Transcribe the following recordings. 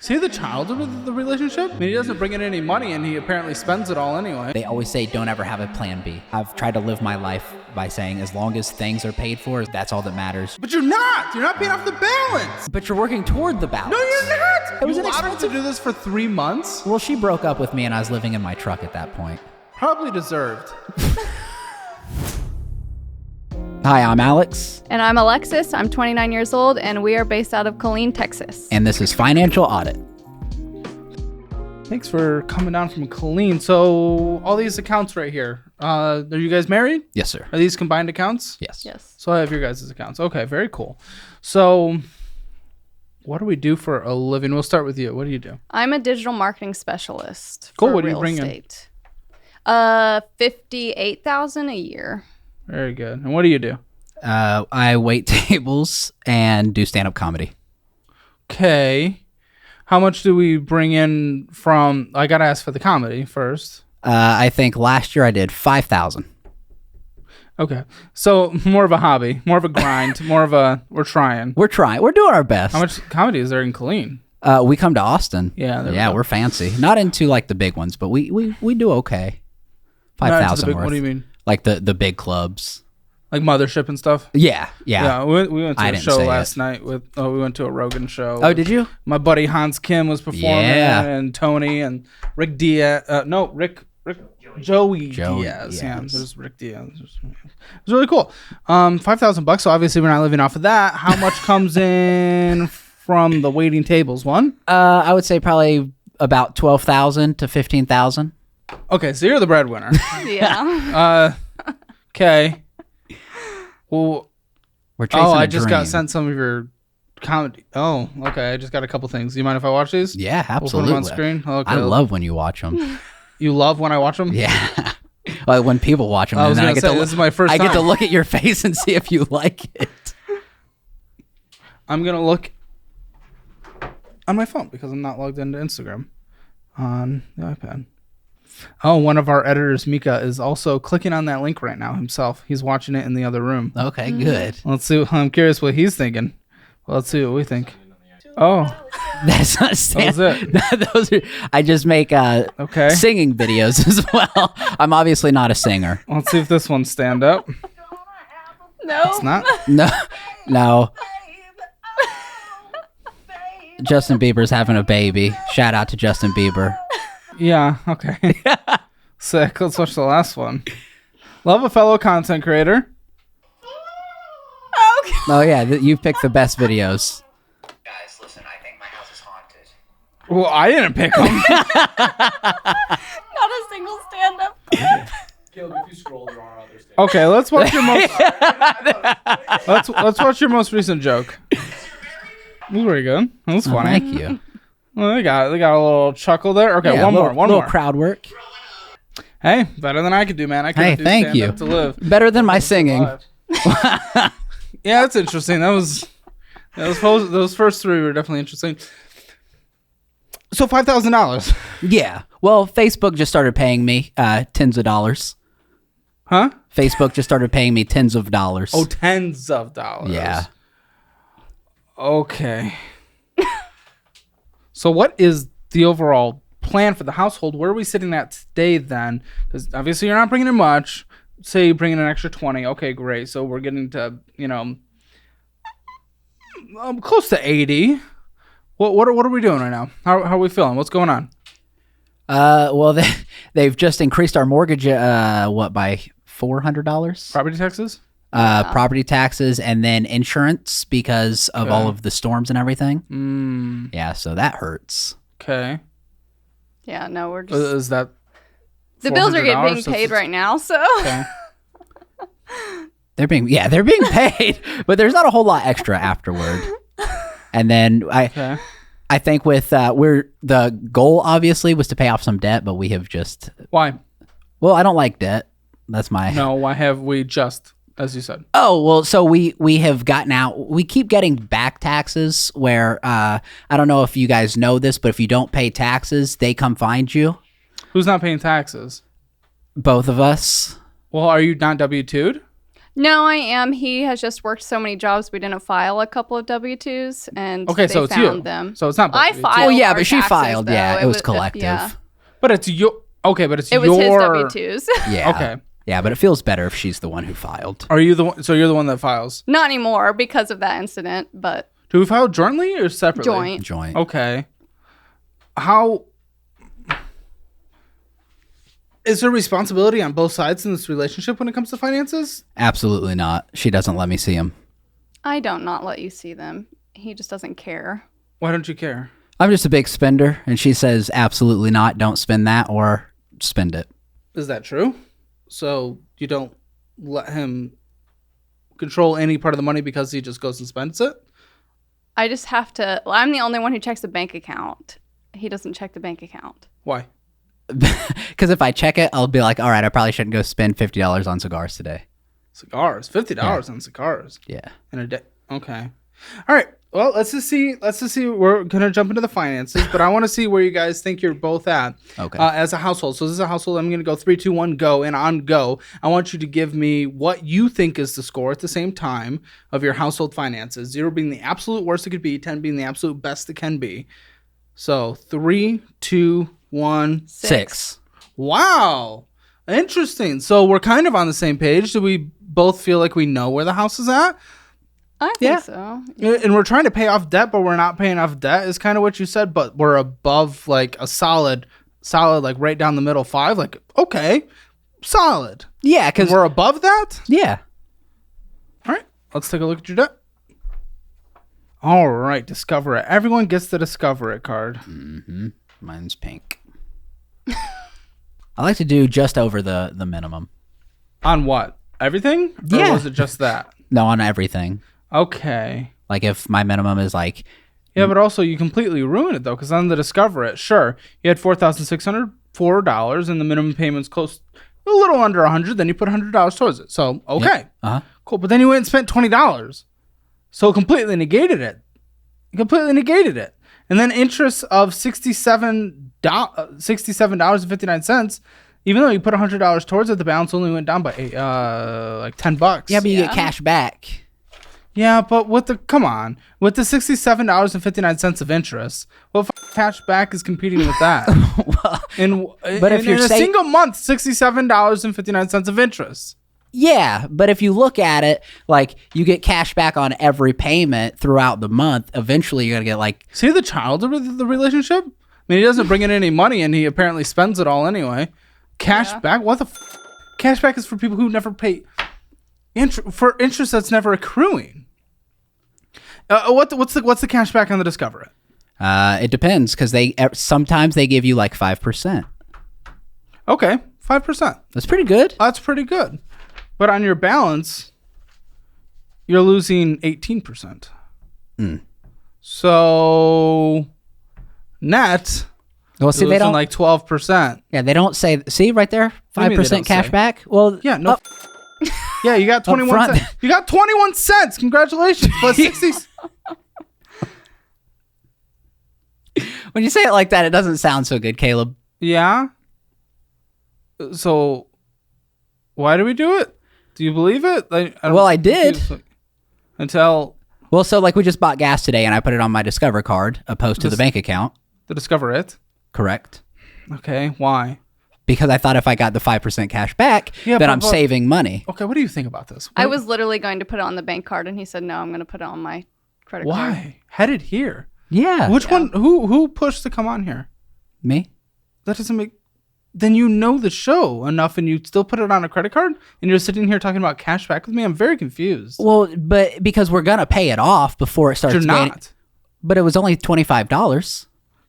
Is he the child of the relationship? I mean, he doesn't bring in any money, and he apparently spends it all anyway. They always say don't ever have a plan B. I've tried to live my life by saying as long as things are paid for, that's all that matters. But you're not. You're not paying off the balance. But you're working toward the balance. No, you're not. It was you allowed inexpensive. him to do this for 3 months? Well, she broke up with me and I was living in my truck at that point. Probably deserved. Hi, I'm Alex. And I'm Alexis. I'm 29 years old, and we are based out of Killeen, Texas. And this is Financial Audit. Thanks for coming down from Killeen. So all these accounts right here, are you guys married? Yes, sir. Are these combined accounts? Yes. Yes. So I have your guys' accounts. Okay, very cool. So what do we do for a living? We'll start with you. What do you do? I'm a digital marketing specialist Cool. for What do you real bring in? estate. $58,000 a year. Very good. And what do you do? I wait tables and do stand-up comedy. Okay. How much do we bring in from... I got to ask for the comedy first. I think last year I did $5,000. Okay. So more of a hobby, more of a grind, more of a... We're trying. We're trying. We're doing our best. How much comedy is there in Killeen? We come to Austin. Yeah, there we Yeah, go. we're fancy. Not into like the big ones, but we do okay. Not into the 5,000 big- worth. What do you mean? Like the big clubs. Like Mothership and stuff? Yeah. Yeah, we went to I a didn't show say last it. night with... Oh, we went to a Rogan show. Oh, did you? My buddy Hans Kim was performing, Yeah. and Tony and Rick Diaz. Joey Joey Diaz. Yeah, Diaz. there's Rick Diaz. It was really cool. $5,000. So obviously we're not living off of that. How much comes in from the waiting tables? One. I would say probably about 12,000 to 15,000. Okay, so you're the breadwinner. Yeah. Okay. Well, We're chasing I a just dream. got sent some of your comedy. Oh, okay. I just got a couple things. Do you mind if I watch these? Yeah, We'll put absolutely. them on screen. Okay. I love when you watch them. You love when I watch them? Yeah. Well, when people watch them, I was and then gonna say, this is my first I get to time. look at your face and see if you like it. I'm going to look on my phone because I'm not logged into Instagram on the iPad. Oh, one of our editors, Mika, is also clicking on that link right now himself. He's watching it in the other room. Okay, good. Let's see. I'm curious what he's thinking. Well, let's see what we think. Oh, That's not that was it. Those are, I just make Okay. singing videos as well. I'm obviously not a singer. Let's see if this one's stand up. No. It's not. No. Justin Bieber's having a baby. Shout out to Justin Bieber. Yeah. Okay. Sick. Let's watch the last one. Love a fellow content creator. Okay. Oh yeah, you picked the best videos. Guys, listen, I think my house is haunted. Well, I didn't pick them. Not a single stand-up. Caleb, if you scroll, there are others. Okay, let's watch your most. let's watch your most recent joke. That was pretty good. That was Oh, funny. thank you. Well, they got a little chuckle there. Okay, Yeah, one little more. crowd work. Hey, better than I could do, man. I Hey, couldn't do thank stand you. up to live. Better than my singing. Yeah, that's interesting. Those first three were definitely interesting. So $5,000, Yeah. Well, Facebook just started paying me tens of dollars. huh? Facebook just started paying me tens of dollars. Oh, tens of dollars. Yeah. Okay. So what is the overall plan for the household? Where are we sitting at today then? Because obviously you're not bringing in much. Say you bring in an extra 20. Okay, great. So we're getting to, close to 80. What are we doing right now? How are we feeling? What's going on? Well, they've just increased our mortgage, by $400? Property taxes? Property taxes and then insurance because of all of the storms and everything. Yeah, so that hurts. Okay. Yeah, no, we're just... Is that the bills are $400? being paid right now, so... Okay. They're being paid, but there's not a whole lot extra afterward. And then Okay. I think with the goal obviously was to pay off some debt, but we have just Why? well, I don't like debt. That's my No, why have we just, as you said? Oh, well, so we have gotten out. We keep getting back taxes where I don't know if you guys know this, but if you don't pay taxes, they come find you. Who's not paying taxes? Both of us. Well, are you not W-2'd? No, I am. He has just worked so many jobs. We didn't file a couple of W-2s, and Okay, they so it's found you. them. So it's not both I of you. filed. Well, yeah, our but she taxes, filed. though. Yeah, it was collective. Yeah. But it's your. Okay, but it's It was your. his W-2s. Yeah. Okay. Yeah, but it feels better if she's the one who filed. Are you the one? So you're the one that files. Not anymore because of that incident, but Do we file jointly or separately? Joint. Okay. How is there responsibility on both sides in this relationship when it comes to finances? Absolutely not. She doesn't let me see him. I don't not let you see them. He just doesn't care. Why don't you care? I'm just a big spender, and she says absolutely not. Don't spend that or spend it. Is that true? So you don't let him control any part of the money because he just goes and spends it? I just have to. I'm the only one who checks the bank account. He doesn't check the bank account. Why? Because if I check it, I'll be like, all right, I probably shouldn't go spend $50 on cigars today. Cigars. $50 on cigars. Yeah. In a day. Okay. All right. Well, let's just see. We're gonna jump into the finances, but I want to see where you guys think you're both at. Okay. As a household. So this is a household. I'm gonna go 3, 2, 1, go, and on go. I want you to give me what you think is the score at the same time of your household finances. 0 being the absolute worst it could be, 10 being the absolute best it can be. So 3, 2, 1. 6. Wow. Interesting. So we're kind of on the same page. Do we both feel like we know where the house is at? I think so. And we're trying to pay off debt, but we're not paying off debt is kind of what you said, but we're above like a solid, like right down the middle 5. Like, okay, solid. Yeah, because We're above that? yeah. All right, let's take a look at your debt. All right, discover it. Everyone gets the discover it card. Mine's pink. I like to do just over the minimum. On what? Everything? Yeah. Or was it just that? No, on everything. Okay. Like if my minimum is like, Yeah, but also you completely ruin it though, because on the discover it, sure, you had $4,604, and the minimum payment's close, a little under $100. Then you put $100 towards it. So okay, cool. But then you went and spent $20, so completely negated it. And then interest of $67.59. Even though you put $100 towards it, the balance only went down by like $10. yeah, but you get cash back. Yeah, but with the $67.59 of interest, well, cash back is competing with that. But if you're in a single month, $67.59 of interest. Yeah, but if you look at it, like you get cash back on every payment throughout the month. Eventually, you're gonna get like. See the child of the relationship? I mean, he doesn't bring in any money, and he apparently spends it all anyway. Cash back? What the? Cash back is for people who never pay for interest that's never accruing. What's the cash back on the Discover It? It depends because sometimes they give you like 5%. Okay, 5%. That's pretty good. That's pretty good. But on your balance, you're losing 18%. So net, Well, see, you're they losing don't like 12%. Yeah, they don't say. See right there, What do you mean they 5% don't cash say? back. Well, Yeah, no. Yeah, you got 21 front. cents. You got 21 cents. Congratulations. Plus 60. when you say it like that, it doesn't sound so good, Caleb. Yeah. So why do we do it? Do you believe it? I did. Until Well, so like we just bought gas today, and I put it on my Discover card opposed to the bank account. to Discover It. Correct. Okay, why? Because I thought if I got the 5% cash back, Yeah, then but- I'm saving money. Okay, what do you think about this? I was literally going to put it on the bank card, and he said, no, I'm going to put it on my credit card. Why? Headed here. Yeah. Which one? Who pushed to come on here? Me? That doesn't make. Then you know the show enough, and you still put it on a credit card, and you're sitting here talking about cash back with me. I'm very confused. Well, but because we're gonna pay it off before it starts. You're gaining- not. But it was only $25.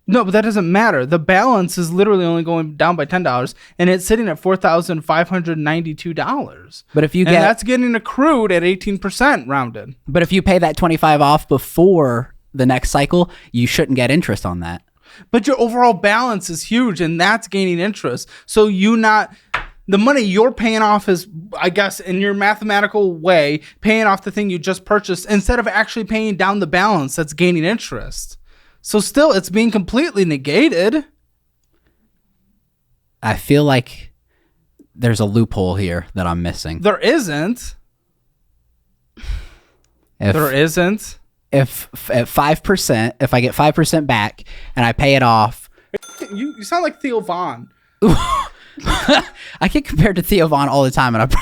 No, but that doesn't matter. The balance is literally only going down by $10, and it's sitting at $4,592. But if you And that's getting accrued at 18% rounded. but if you pay that 25 off before the next cycle, you shouldn't get interest on that. But your overall balance is huge, and that's gaining interest. So the money you're paying off is, I guess, in your mathematical way, paying off the thing you just purchased instead of actually paying down the balance that's gaining interest. So still, it's being completely negated. I feel like there's a loophole here that I'm missing. There isn't. There isn't. If at 5%, if I get 5% back and I pay it off, You sound like Theo Vaughn. I get compared to Theo Vaughn all the time, and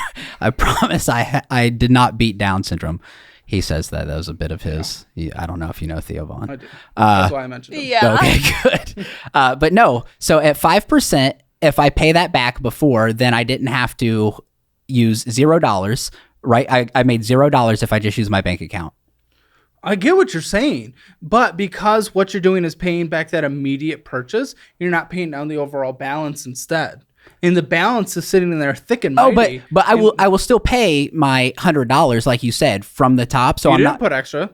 I promise I did not beat Down syndrome. He says that was a bit of his. I don't know if you know Theo Vaughn. I do. That's why I mentioned him. Yeah. Okay, good. But no, so at 5%, if I pay that back before, then I didn't have to use $0, right? I made $0 if I just use my bank account. I get what you're saying, but because what you're doing is paying back that immediate purchase, you're not paying down the overall balance instead. And the balance is sitting in there thick and mighty. Oh, but I will still pay my $100 like you said from the top. So you I'm didn't not put extra.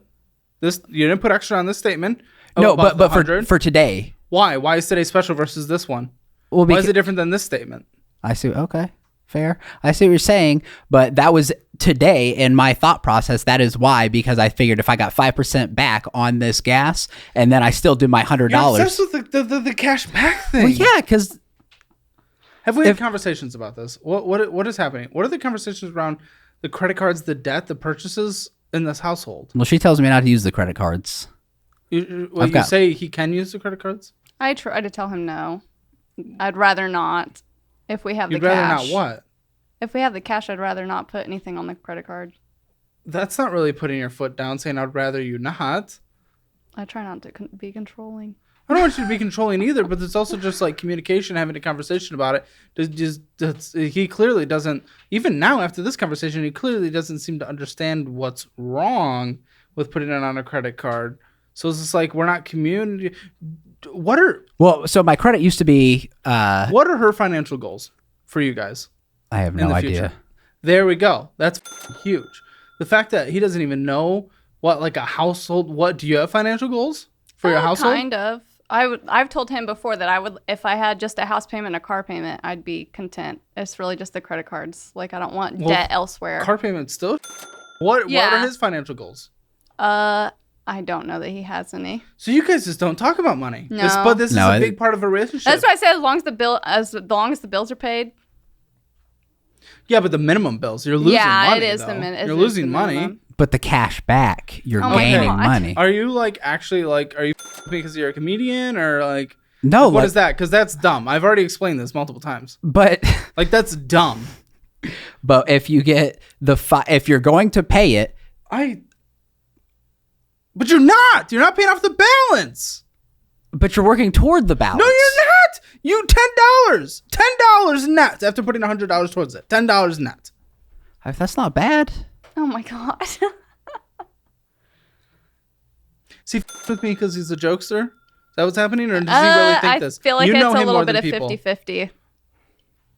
You didn't put extra on this statement. no, above but the 100. for today. Why? Why is today special versus this one? Well, Why is it different than this statement? I see. Okay, fair. I see what you're saying, but that was today in my thought process. That is why, because I figured if I got 5% back on this gas, and then I still do my $100. You're obsessed with the cash back thing. Well, yeah, because Have we had conversations about this? What is happening? What are the conversations around the credit cards, the debt, the purchases in this household? well, she tells me not to use the credit cards. You got- say he can use the credit cards? I try to tell him no. I'd rather not. If we have You'd the rather cash. not what? If we have the cash, I'd rather not put anything on the credit card. That's not really putting your foot down, saying I'd rather you not. I try not to be controlling. I don't want you to be controlling either, but it's also just like communication, having a conversation about it. He clearly doesn't, even now after this conversation, he clearly doesn't seem to understand what's wrong with putting it on a credit card. So it's just like, we're not community. Well, so my credit used to be. What are her financial goals for you guys I have in no the idea. future? There we go. That's huge. The fact that he doesn't even know what, like a household, what, do you have financial goals for your household? Kind of. I've told him before that I would, if I had just a house payment and a car payment, I'd be content. It's really just the credit cards. Like, I don't want debt elsewhere. Car payment still? What are Yeah. his financial goals? I don't know that he has any. So you guys just don't talk about money. No. But this No, is a big part of a relationship. That's why I said as long as the bills are paid. Yeah, but the minimum bills, you're losing Yeah, money. it is though. the minimum. You're losing money. But the cash back, you're Oh my gaining God. money. Are you like actually like, are you because you're a comedian or like, No, what is that? Because that's dumb. I've already explained this multiple times. But Like, that's dumb. but if you get if you're going to pay it, But you're not. You're not paying off the balance. but you're working toward the balance. No, you're not. You $10. $10 net after putting $100 towards it. $10 net. That's not bad. Oh my God. Is he with me because he's a jokester? Is that what's happening? Or does he really think I this? feel like You it's know a him little more bit than of people. 50-50.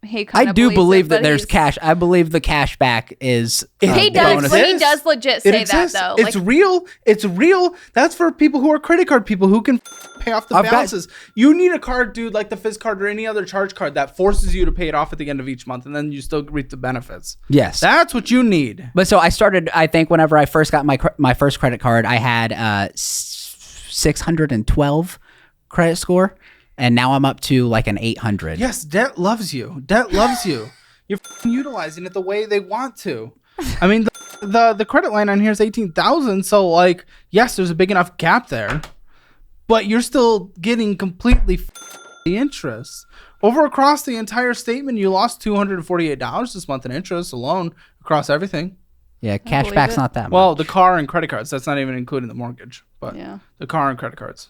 He I kind of do believes believe it, that but there's he's- cash. I believe the cash back is. He does, bonus. but he It does legit It say that exists. though. It's real. It's real. That's for people who are credit card people who can pay off the I've got- balances. You need a card, dude, like the Fizz card or any other charge card that forces you to pay it off at the end of each month, and then you still reap the benefits. Yes. That's what you need. But so I started. I think whenever I first got my first credit card, I had 612 credit score, and now I'm up to like an 800. Yes, debt loves you. Debt loves you. You're utilizing it the way they want to. I mean, the credit line on here is 18,000, so like, yes, there's a big enough gap there, but you're still getting completely the interest. Over across the entire statement, you lost $248 this month in interest alone across everything. Yeah, cash believe back's it. not that much. Well, the car and credit cards, that's not even including the mortgage, but Yeah. the car and credit cards.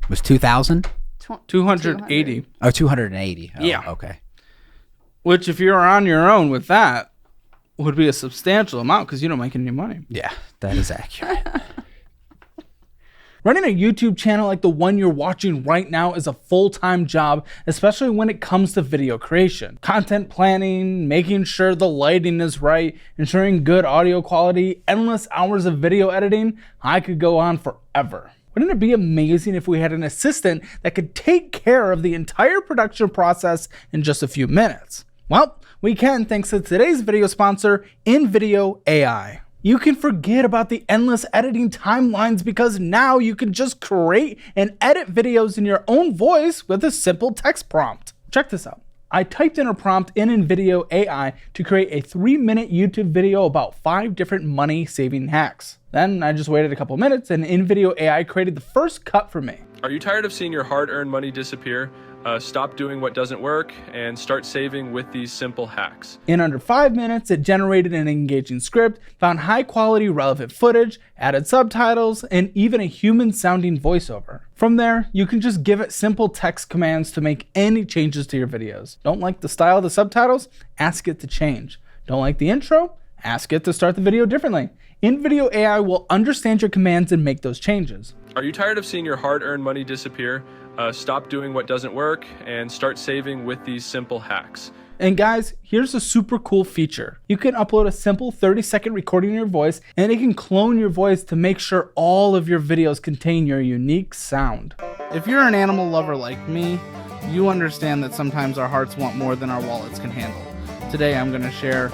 It was 2,000. 280. Oh, 280. Oh, Yeah. Okay. Which, if you're on your own with that, would be a substantial amount because you don't make any money. Yeah, that is accurate. Running a YouTube channel like the one you're watching right now is a full-time job, especially when it comes to video creation. Content planning, making sure the lighting is right, ensuring good audio quality, endless hours of video editing. I could go on forever. Wouldn't it be amazing if we had an assistant that could take care of the entire production process in just a few minutes? Well, we can thanks to today's video sponsor, InVideo AI. You can forget about the endless editing timelines because now you can just create and edit videos in your own voice with a simple text prompt. Check this out. I typed in a prompt in NVIDIA AI to create a 3-minute YouTube video about 5 different money-saving hacks. Then I just waited a couple minutes and NVIDIA AI created the first cut for me. Are you tired of seeing your hard-earned money disappear? Stop doing what doesn't work and start saving with these simple hacks. In under 5 minutes, it generated an engaging script, found high-quality relevant footage, added subtitles, and even a human-sounding voiceover. From there, you can just give it simple text commands to make any changes to your videos. Don't like the style of the subtitles? Ask it to change. Don't like the intro? Ask it to start the video differently. NVIDIA AI will understand your commands and make those changes. Are you tired of seeing your hard-earned money disappear? Stop doing what doesn't work and start saving with these simple hacks. And guys, here's a super cool feature. You can upload a simple 30-second recording of your voice, and it can clone your voice to make sure all of your videos contain your unique sound. If you're an animal lover like me, you understand that sometimes our hearts want more than our wallets can handle. Today I'm going to share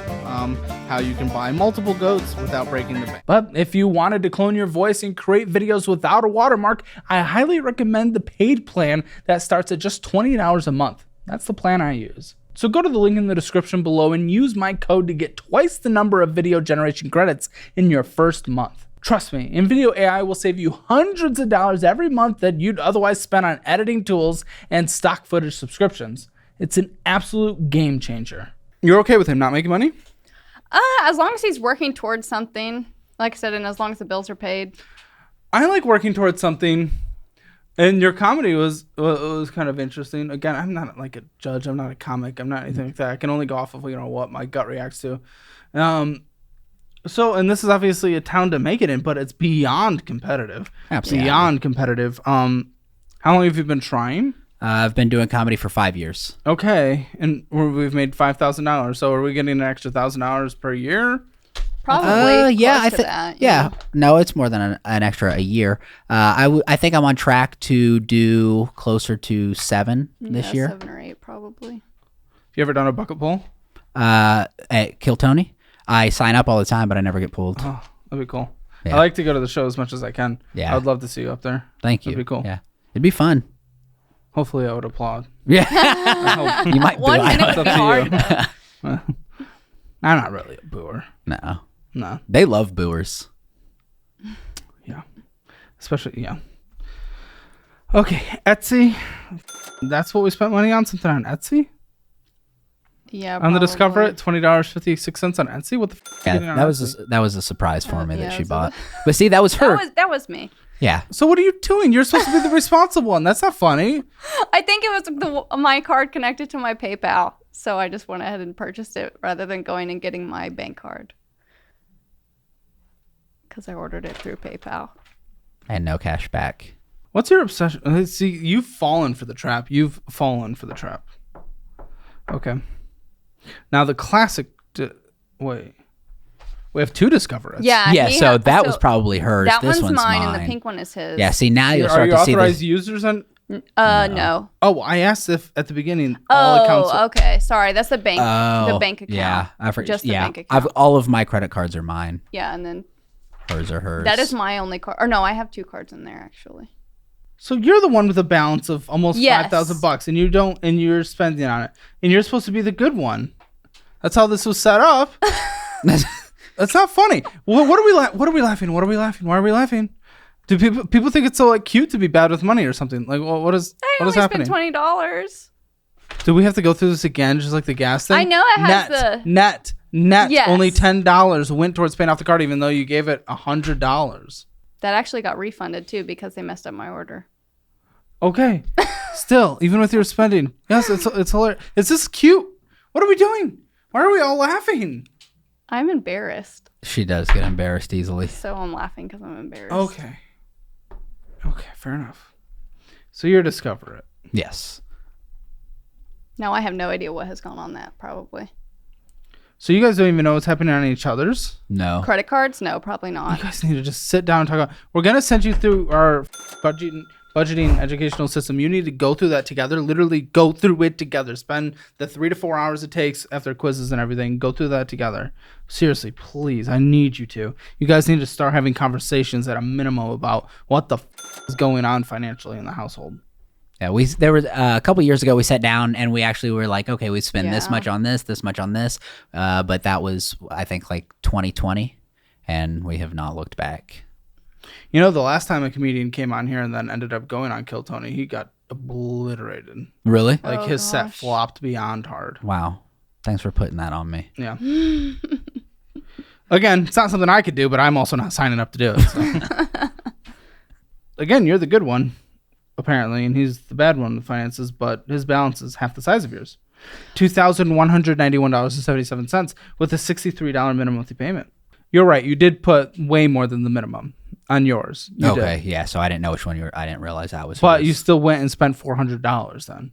how you can buy multiple goats without breaking the bank. But if you wanted to clone your voice and create videos without a watermark, I highly recommend the paid plan that starts at just $20 a month. That's the plan I use. So go to the link in the description below and use my code to get twice the number of video generation credits in your first month. Trust me, NVIDIA AI will save you hundreds of dollars every month that you'd otherwise spend on editing tools and stock footage subscriptions. It's an absolute game changer. You're okay with him not making money? As long as he's working towards something, like I said, and as long as the bills are paid. I like working towards something, and your comedy was kind of interesting. Again, I'm not like a judge. I'm not a comic. I'm not anything like that. I can only go off of what my gut reacts to. So, and this is obviously a town to make it in, but it's beyond competitive. Absolutely. Beyond competitive. How long have you been trying? I've been doing comedy for 5 years. Okay, and we've made $5,000. So are we getting an extra $1,000 per year? Probably. Yeah, close I to think. that, Yeah, no, it's more than an extra a year. I think I'm on track to do closer to 7 this year. 7 or 8 probably. Have you ever done a bucket pull? At Kill Tony, I sign up all the time, but I never get pulled. Oh, that'd be cool. Yeah. I like to go to the show as much as I can. Yeah. I would love to see you up there. Thank you. That'd be cool. Yeah, it'd be fun. Hopefully I would applaud. Yeah, you might. One boo. minute It's would up be to hard. you. I'm not really a booer. No, No. they love booers. Yeah. Especially, yeah. Okay, Etsy. That's what we spent money on, something on Etsy? Yeah, On the Discover probably. It, $20.56 on Etsy? What the f*** Yeah, getting on that Etsy? was a surprise for me yeah, that she so bought. But see, that was her. That was me. Yeah. So what are you doing? You're supposed to be the responsible one. That's not funny. I think it was my card connected to my PayPal, so I just went ahead and purchased it rather than going and getting my bank card because I ordered it through PayPal. And no cash back. What's your obsession? See, you've fallen for the trap. You've fallen for the trap. Okay. Now the classic. Wait. We have 2 Discover It's. Yeah. Yeah, he so had- that was probably hers. That This one's one's mine, and the pink one is his. Yeah, see, now you'll Are start you to see authorized the... users on? No. Oh, I asked if at the beginning all accounts. Oh, okay. Sorry, that's the bank. Oh, the bank account. Yeah, I forget. Just the yeah, bank account. all of my credit cards are mine. Yeah, and then Hers are hers. that is my only card. Or no, I have 2 cards in there actually. So you're the one with a balance of almost Yes. $5,000, and you don't, and you're spending on it, and you're supposed to be the good one. That's how this was set up. That's not funny. What are we laughing? What are we laughing? Why are we laughing? Do people think it's so like cute to be bad with money or something? Like, what is I what is only happening? spent $20. Do we have to go through this again, just like the gas thing? I know it has net. Yes. Only $10 went towards paying off the card, even though you gave it $100. That actually got refunded too because they messed up my order. Okay, still, even with your spending, yes, it's hilarious. Is this cute? What are we doing? Why are we all laughing? I'm embarrassed, She does get embarrassed easily. so I'm laughing because I'm embarrassed. Okay, fair enough. So you're Discover It. Yes. Now I have no idea what has gone on that. Probably So you guys don't even know what's happening on each other's? No. credit cards. No, probably You not. guys need to just sit down and talk about. We're gonna send you through our budgeting educational system. You need to go through that together. Literally go through it together. Spend the 3 to 4 hours it takes after quizzes and everything. Go through that together. Seriously, please. I need you to. You guys need to start having conversations at a minimum about what the is going on financially in the household. Yeah, there was a couple years ago we sat down and we actually were like, okay, we spend this Yeah. much on this much on this. But that was, I think, like 2020, and we have not looked back. You know, the last time a comedian came on here and then ended up going on Kill Tony, he got obliterated. Really? Like Oh, his set gosh. flopped beyond hard. Wow. Thanks for putting that on me. Yeah. Again, it's not something I could do, but I'm also not signing up to do it. So. Again, you're the good one, apparently, and he's the bad one with finances, but his balance is half the size of yours. $2,191.77 with a $63 minimum monthly payment. You're right. You did put way more than the minimum on yours. You Okay, did. yeah. So I didn't know which one you were. I didn't realize that was. But yours. you still went and spent $400 then.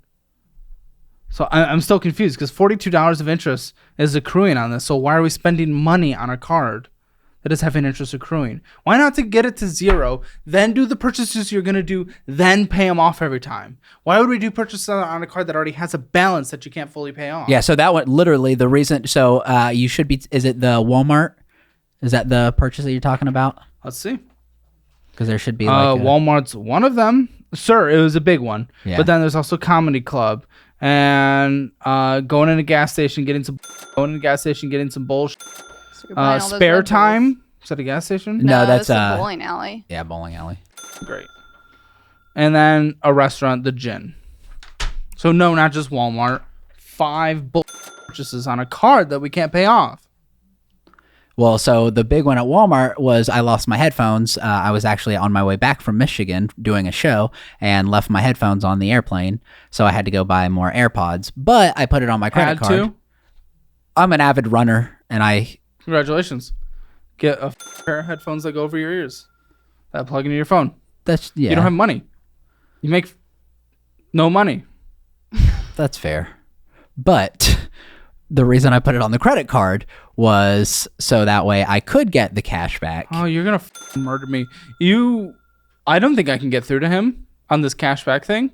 So I'm still confused because $42 of interest is accruing on this. So why are we spending money on a card that is having interest accruing? Why not to get it to zero, then do the purchases you're going to do, then pay them off every time? Why would we do purchases on a card that already has a balance that you can't fully pay off? Yeah. So that one, literally, the reason. So you should be. Is it the Walmart? Is that the purchase that you're talking about? Let's see. Because there should be like Walmart's one of them. Sir, it was a big one. Yeah. But then there's also Comedy Club and going in a gas station, getting some bullshit. So you're buying all those Spare Red Bulls. Time. Is that a gas station? No, that's the bowling alley. yeah, bowling alley. Great. And then a restaurant, the Gin. So no, not just Walmart. 5 purchases on a card that we can't pay off. Well, so the big one at Walmart was I lost my headphones. I was actually on my way back from Michigan doing a show and left my headphones on the airplane, so I had to go buy more AirPods. But I put it on my credit Had card. to. I'm an avid runner, and I Congratulations. Get a pair of headphones that go over your ears. That plug into your phone. that's yeah, You don't have money. You make no money. that's fair. But the reason I put it on the credit card was so that way I could get the cash back. Oh, you're gonna murder me. I don't think I can get through to him on this cashback thing.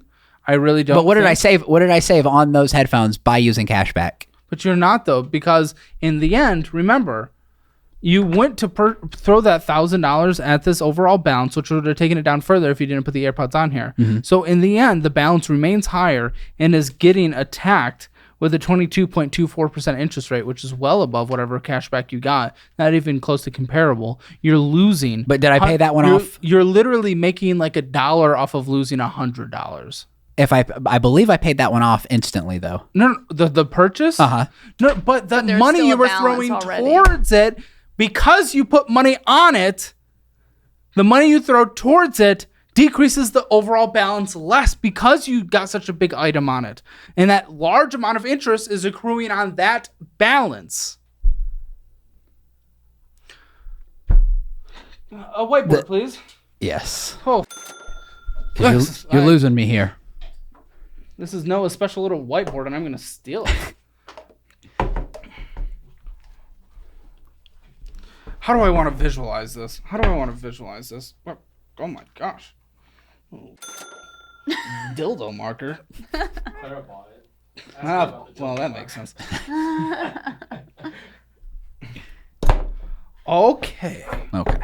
I really don't. But what did I think. save? What did I save on those headphones by using cashback? But you're not though, because in the end, remember, you went to throw that $1,000 at this overall balance, which would have taken it down further if you didn't put the AirPods on here. So in the end, the balance remains higher and is getting attacked with a 22.24% interest rate, which is well above whatever cashback you got. Not even close to comparable. You're losing. But did I pay that one off? You're literally making like $1 off of losing $100. If I believe I paid that one off instantly though. No, the purchase. Uh-huh. No, but the there's money still you a were balance throwing already. towards it, because you put money on it, the money you throw towards it decreases the overall balance less because you got such a big item on it, and that large amount of interest is accruing on that balance. A whiteboard, please. Yes. Oh, You're, you're losing me here. This is Noah's special little whiteboard, and I'm gonna steal it. How do I want to visualize this? Oh my gosh. Oh. Dildo marker. Clara bought it. Ah, well, that makes sense. Okay. Okay.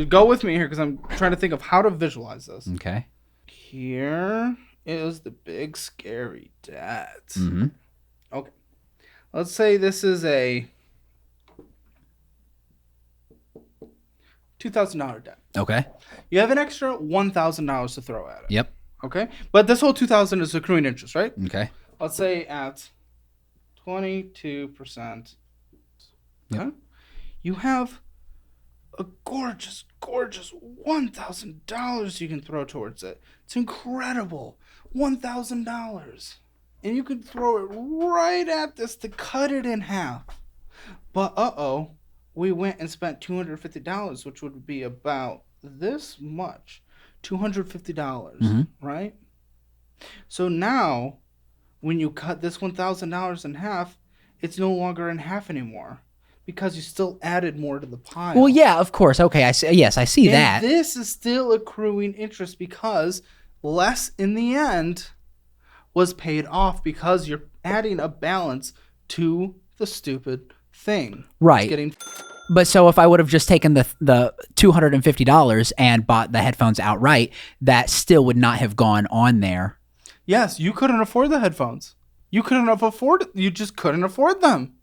Go with me here because I'm trying to think of how to visualize this. Okay. Here is the big scary debt. Mm-hmm. Okay. Let's say this is a $2,000 debt. Okay. You have an extra $1,000 to throw at it. Yep. Okay. But this whole $2,000 is accruing interest, right? Okay. Let's say at 22%. Yep. Okay. You have a gorgeous $1,000 you can throw towards it. It's incredible. $1,000. And you can throw it right at this to cut it in half. But we went and spent $250, which would be about this much. $250, right? So now, when you cut this $1,000 in half, it's no longer in half anymore because you still added more to the pile. Well, yeah, of course. Okay. I see And that. this is still accruing interest because less in the end was paid off because you're adding a balance to the stupid thing. Right. It's getting But so if I would have just taken the $250 and bought the headphones outright, that still would not have gone on there. Yes, you couldn't afford the headphones. You just couldn't afford them.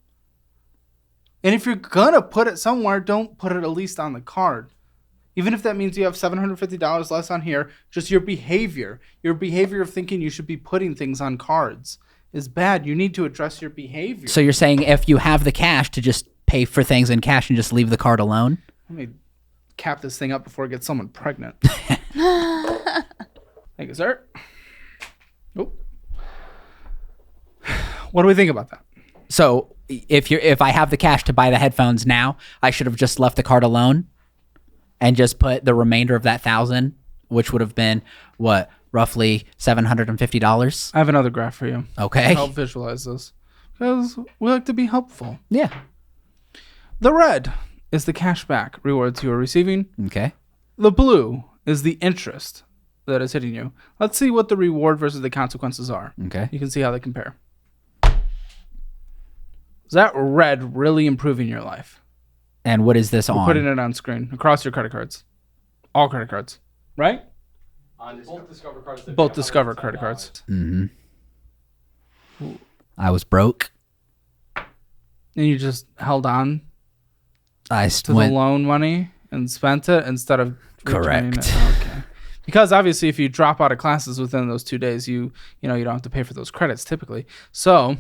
And if you're gonna put it somewhere, don't put it at least on the card. Even if that means you have $750 less on here, just your behavior of thinking you should be putting things on cards is bad. You need to address your behavior. So you're saying if you have the cash to just pay for things in cash and just leave the card alone? Let me cap this thing up before it gets someone pregnant. Thank you, sir. Oh. What do we think about that? So if I have the cash to buy the headphones now, I should have just left the card alone and just put the remainder of that $1,000, which would have been what, roughly $750. I have another graph for you. Okay. To help visualize this, because we like to be helpful. Yeah. The red is the cash back rewards you are receiving. Okay. The blue is the interest that is hitting you. Let's see what the reward versus the consequences are. Okay. You can see how they compare. Is that red really improving your life? And what is this We're on? putting it on screen across your credit cards. All credit cards, right? On both Discover cards. Both Discover credit cards. Mm-hmm. I was broke. And you just held on I to went the loan money and spent it instead of returning correct. it. Okay. Because obviously if you drop out of classes within those 2 days, you don't have to pay for those credits typically. So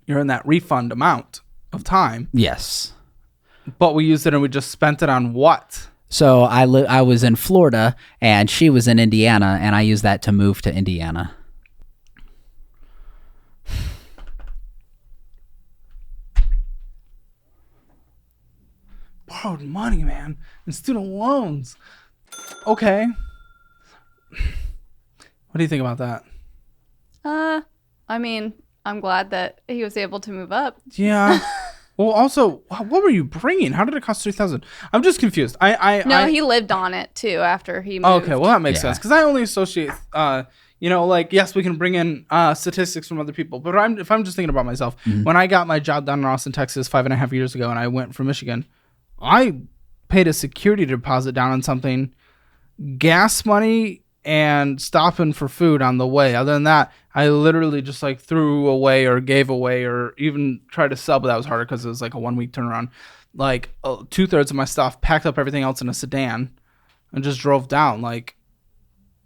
you're in that refund amount of time. Yes. But we used it and we just spent it on what? So I was in Florida and she was in Indiana, and I used that to move to Indiana. Borrowed money, man. And student loans. Okay. What do you think about that? I mean, I'm glad that he was able to move up. Yeah. Well, also, what were you bringing? How did it cost $3,000? I'm just confused. He lived on it too after he moved. Okay, well that makes Yeah. sense because I only associate, yes, we can bring in statistics from other people, but if I'm just thinking about myself, when I got my job down in Austin, Texas, 5.5 years ago, and I went from Michigan, I paid a security deposit down on something, gas money, and stopping for food on the way. Other than that, I literally just like threw away or gave away or even tried to sell, but that was harder because it was like a 1 week turnaround. Like 2/3 of my stuff, packed up everything else in a sedan, and just drove down. Like,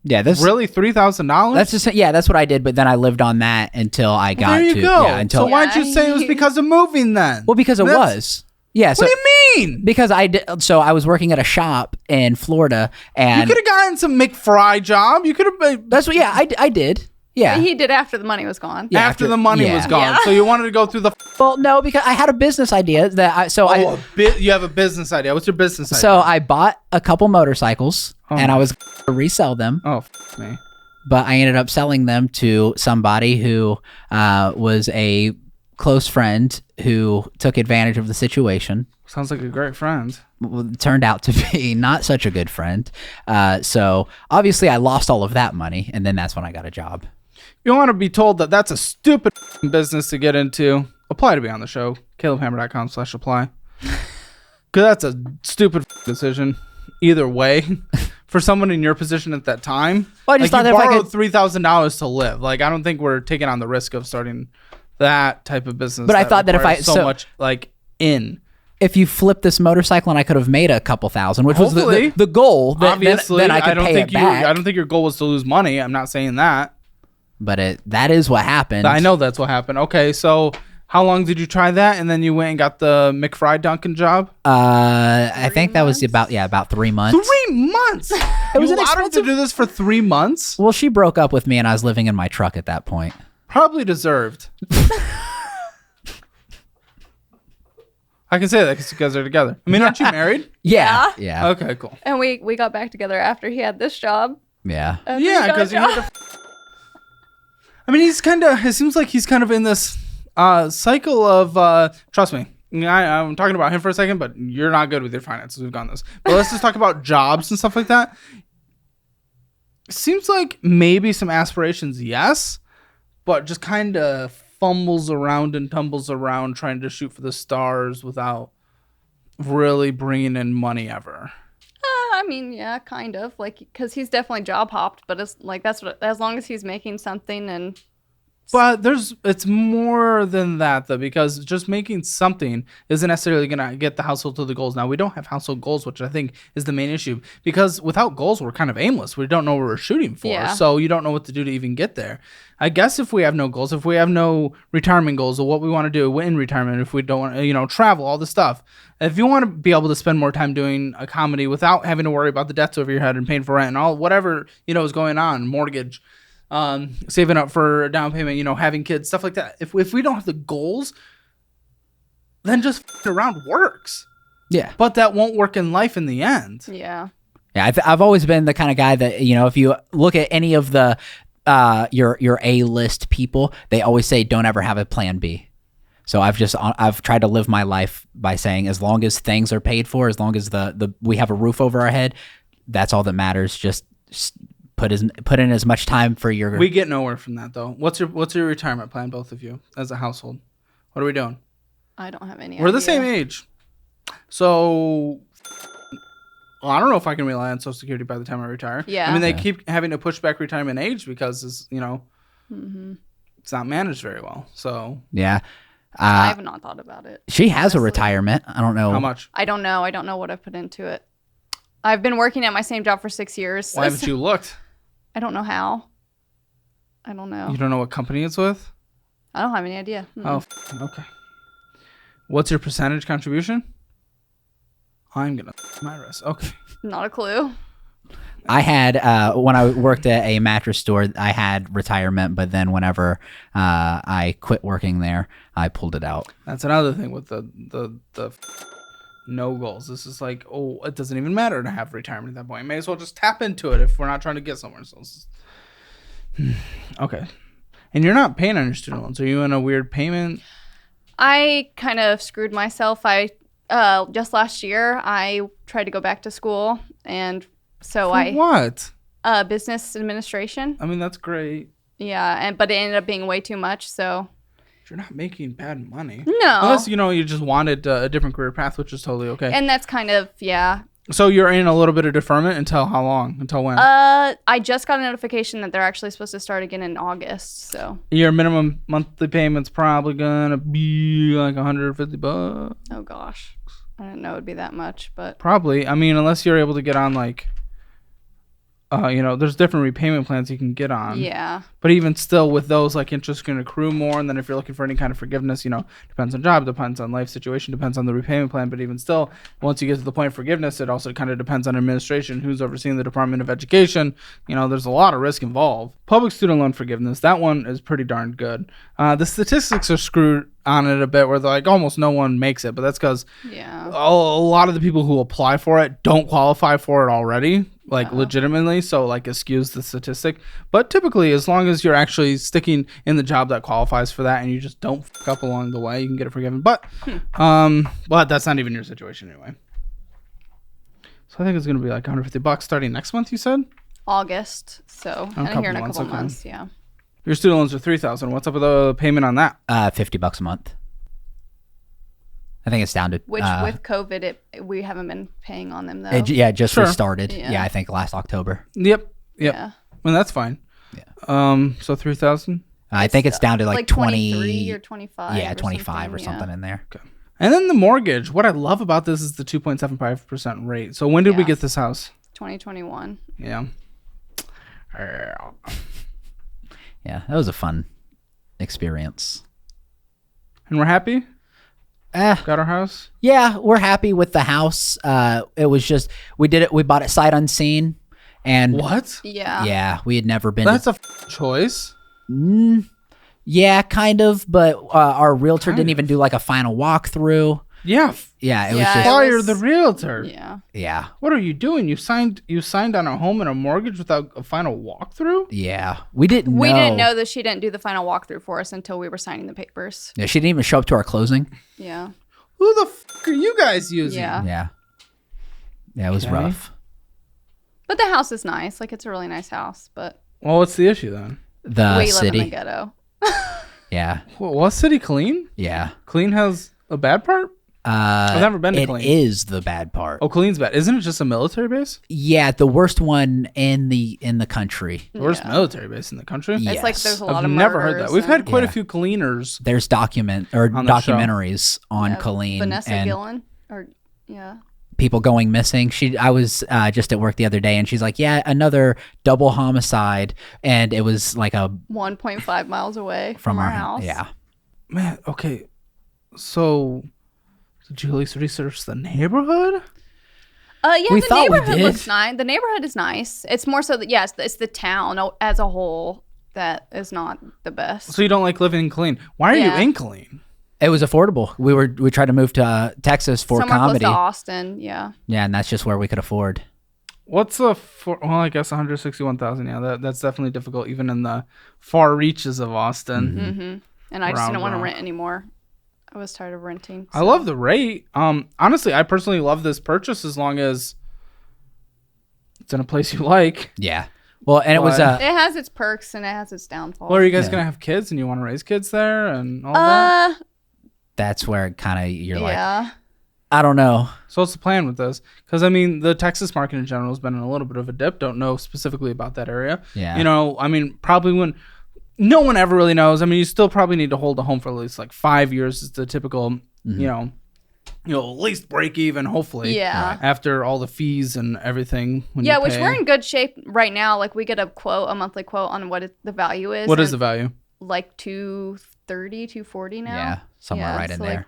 Yeah, this really $3,000? That's just that's what I did. But then I lived on that until I got there you to go. until So why'd you say it was because of moving then? well because it That's- was So, What do you mean? Because I did, so I was working at a shop in Florida, You and could have gotten some McFry job. You could have been that's what. Yeah, I did. Yeah. He did after the money was gone. Yeah, after the money yeah. was gone. Yeah. So you wanted to go through the. Well, no, because I had a business idea that You have a business idea. What's your business idea? So I bought a couple motorcycles and I was going to resell them, me. but I ended up selling them to somebody who was a close friend who took advantage of the situation. Sounds like a great friend. Turned out to be not such a good friend. So obviously I lost all of that money, and then that's when I got a job. You want to be told that that's a stupid business to get into. Apply to be on the show. CalebHammer.com/apply. Because that's a stupid decision. Either way, for someone in your position at that time. Well, I just like thought you that if I borrowed could- $3,000 to live. Like, I don't think we're taking on the risk of starting that type of business. But I thought that if requires so much like in. If you flip this motorcycle, and I could have made a couple thousand, which Hopefully. was the goal. Obviously, then I could don't pay think it back. I don't think your goal was to lose money. I'm not saying that. But that is what happened. I know that's what happened. Okay, so how long did you try that, and then you went and got the McFry Duncan job? I think that was about 3 months. 3 months. It was you an allowed him to expensive- do this for 3 months. Well, she broke up with me, and I was living in my truck at that point. Probably deserved. I can say that because you guys are together. I mean, aren't you married? Yeah. Yeah. Okay, cool. And we got back together after he had this job. Yeah. and Yeah, he got a because you had job. to. I mean, it seems like he's kind of in this cycle of, trust me, I'm talking about him for a second, but you're not good with your finances. We've gone this. But let's just talk about jobs and stuff like that. Seems like maybe some aspirations, yes, but just kind of fumbles around and tumbles around trying to shoot for the stars without really bringing in money ever. I mean, yeah, kind of. Like, because he's definitely job hopped, but it's like that's what, as long as he's making something and But it's more than that though, because just making something isn't necessarily gonna get the household to the goals. Now we don't have household goals, which I think is the main issue, because without goals we're kind of aimless. We don't know what we're shooting for, Yeah. so you don't know what to do to even get there. I guess if we have no goals, if we have no retirement goals of what we want to do in retirement, if we don't want to, travel, all this stuff. If you want to be able to spend more time doing a comedy without having to worry about the debts over your head and paying for rent and all whatever is going on, mortgage. Saving up for a down payment, having kids, stuff like that. If we don't have the goals, then just f***ing around works. Yeah. But that won't work in life in the end. yeah. Yeah, I've always been the kind of guy that, if you look at any of the your A-list people, they always say don't ever have a plan B. So I've tried to live my life by saying as long as things are paid for, as long as we have a roof over our head, that's all that matters. Just put in as much time for your. We get nowhere from that though. What's your retirement plan, both of you, as a household? What are we doing? I don't have any We're the idea. same age. So I don't know if I can rely on Social Security by the time I retire. Yeah. I mean, they keep having to push back retirement age because it's not managed very well. So Yeah. I have not thought about it. She has a honestly. retirement. I don't know how much? I don't know. I don't know what I've put into it. I've been working at my same job for 6 years. Why haven't you looked? I don't know how. I don't know. You don't know what company it's with? I don't have any idea. Oh, okay. What's your percentage contribution? I'm gonna my wrist. Okay. Not a clue. I had when I worked at a mattress store, I had retirement, but then whenever I quit working there, I pulled it out. That's another thing with the no goals. This is like, it doesn't even matter to have retirement at that point. May as well just tap into it if we're not trying to get somewhere. So okay. And you're not paying on your student loans. Are you in a weird payment? I kind of screwed myself. I just last year I tried to go back to school, and so For what? Business administration. I mean, that's great. Yeah, but it ended up being way too much. So You're not making bad money. no, Unless, you just wanted a different career path, which is totally okay. and that's kind of So you're in a little bit of deferment until how long? Until when? I just got a notification that they're actually supposed to start again in August. So Your minimum monthly payment's probably gonna be like $150. oh gosh, I didn't know it'd be that much, but Probably. I mean, unless you're able to get on like, there's different repayment plans you can get on. yeah, But even still, with those, like interest can accrue more. And then if you're looking for any kind of forgiveness, depends on job, depends on life situation, depends on the repayment plan. But even still, once you get to the point of forgiveness, it also kind of depends on administration, who's overseeing the Department of Education. There's a lot of risk involved. Public student loan forgiveness, that one is pretty darn good. The statistics are screwed on it a bit where they're like almost no one makes it. But that's because yeah, a lot of the people who apply for it don't qualify for it already, legitimately, so like it skews the statistic. But typically, as long as you're actually sticking in the job that qualifies for that and you just don't fuck up along the way, you can get it forgiven. But that's not even your situation anyway. So I think it's gonna be like $150 starting next month, you said? August. So A and couple here in a months, couple okay. months, yeah. Your student loans are $3,000. What's up with the payment on that? $50 a month. I think it's down to Which with COVID, we haven't been paying on them though. it just Sure. restarted. Yeah. Yeah, I think last October. Yep. Yeah. Well, that's fine. Yeah. So 3,000. I think it's down to like 23 or 25. Yeah, or 25 or something yeah. in there. And then the mortgage. What I love about this is the 2.75% rate. So when did we Yeah. get this house? 2021. Yeah. Yeah, that was a fun experience. And we're happy? Got our house? Yeah, we're happy with the house. It was just we bought it sight unseen, and What? Yeah. yeah, we had never been. That's a choice. Yeah, kind of, but our realtor Kind didn't of. even do like a final walkthrough. Yeah. Yeah, it was Yeah, just Fire was- the realtor. Yeah. yeah, What are you doing? You signed on a home and a mortgage without a final walkthrough? yeah. We didn't know. We didn't know that she didn't do the final walkthrough for us until we were signing the papers. Yeah, she didn't even show up to our closing. Yeah. Who the are you guys using? Yeah. Yeah, it was Okay. rough. But the house is nice. Like, it's a really nice house, but Well, what's the issue then? The we live in the city. ghetto. Yeah, Was city clean? yeah. Clean has a bad part? I've never been to It Killeen. is the bad part. Oh, Killeen's bad. Isn't it just a military base? Yeah, the worst one in the country. The worst military base in the country? Yeah. It's like Yes. there's a lot I've of never heard that. murders We've had quite a Yeah. few Killeeners. There's On the show. documentaries on Killeen Vanessa and Gillen, or yeah. people going missing. I was just at work the other day, and she's like, "Yeah, another double homicide," and it was like a 1.5 miles away from our house. Yeah, Man, okay. So, did you at least research the neighborhood? Yeah, We the thought we neighborhood did. looks nice. The neighborhood is nice. It's more so that it's the town as a whole that is not the best. So you don't like living in Killeen. Why are Yeah. you in Killeen? it was affordable. We tried to move to Texas for Somewhere comedy. close to Austin, yeah. Yeah, and that's just where we could afford. What's well, I guess 161,000. Yeah, that's definitely difficult, even in the far reaches of Austin. Mm-hmm. And I just Round didn't want to rock. rent anymore. I was tired of renting. I love the rate. Honestly, I personally love this purchase as long as it's in a place you like. Yeah. Well, and it was But- It has its perks and it has its downfalls. Well, are you guys Yeah. gonna have kids and you want to raise kids there and all that? that's where kind of you're like, Yeah. I don't know. So what's the plan with this? Because I mean, the Texas market in general has been in a little bit of a dip. Don't know specifically about that area. Yeah. You know, I mean, probably when no one ever really knows. I mean, you still probably need to hold a home for at least like 5 years. Is the typical, you know, at least break even. Hopefully, Yeah. After all the fees and everything. When Yeah, you which pay. we're in good shape right now. Like we get a monthly quote on what the value is. What is and the value? Like 230, 240 now. Yeah, somewhere right in so, there.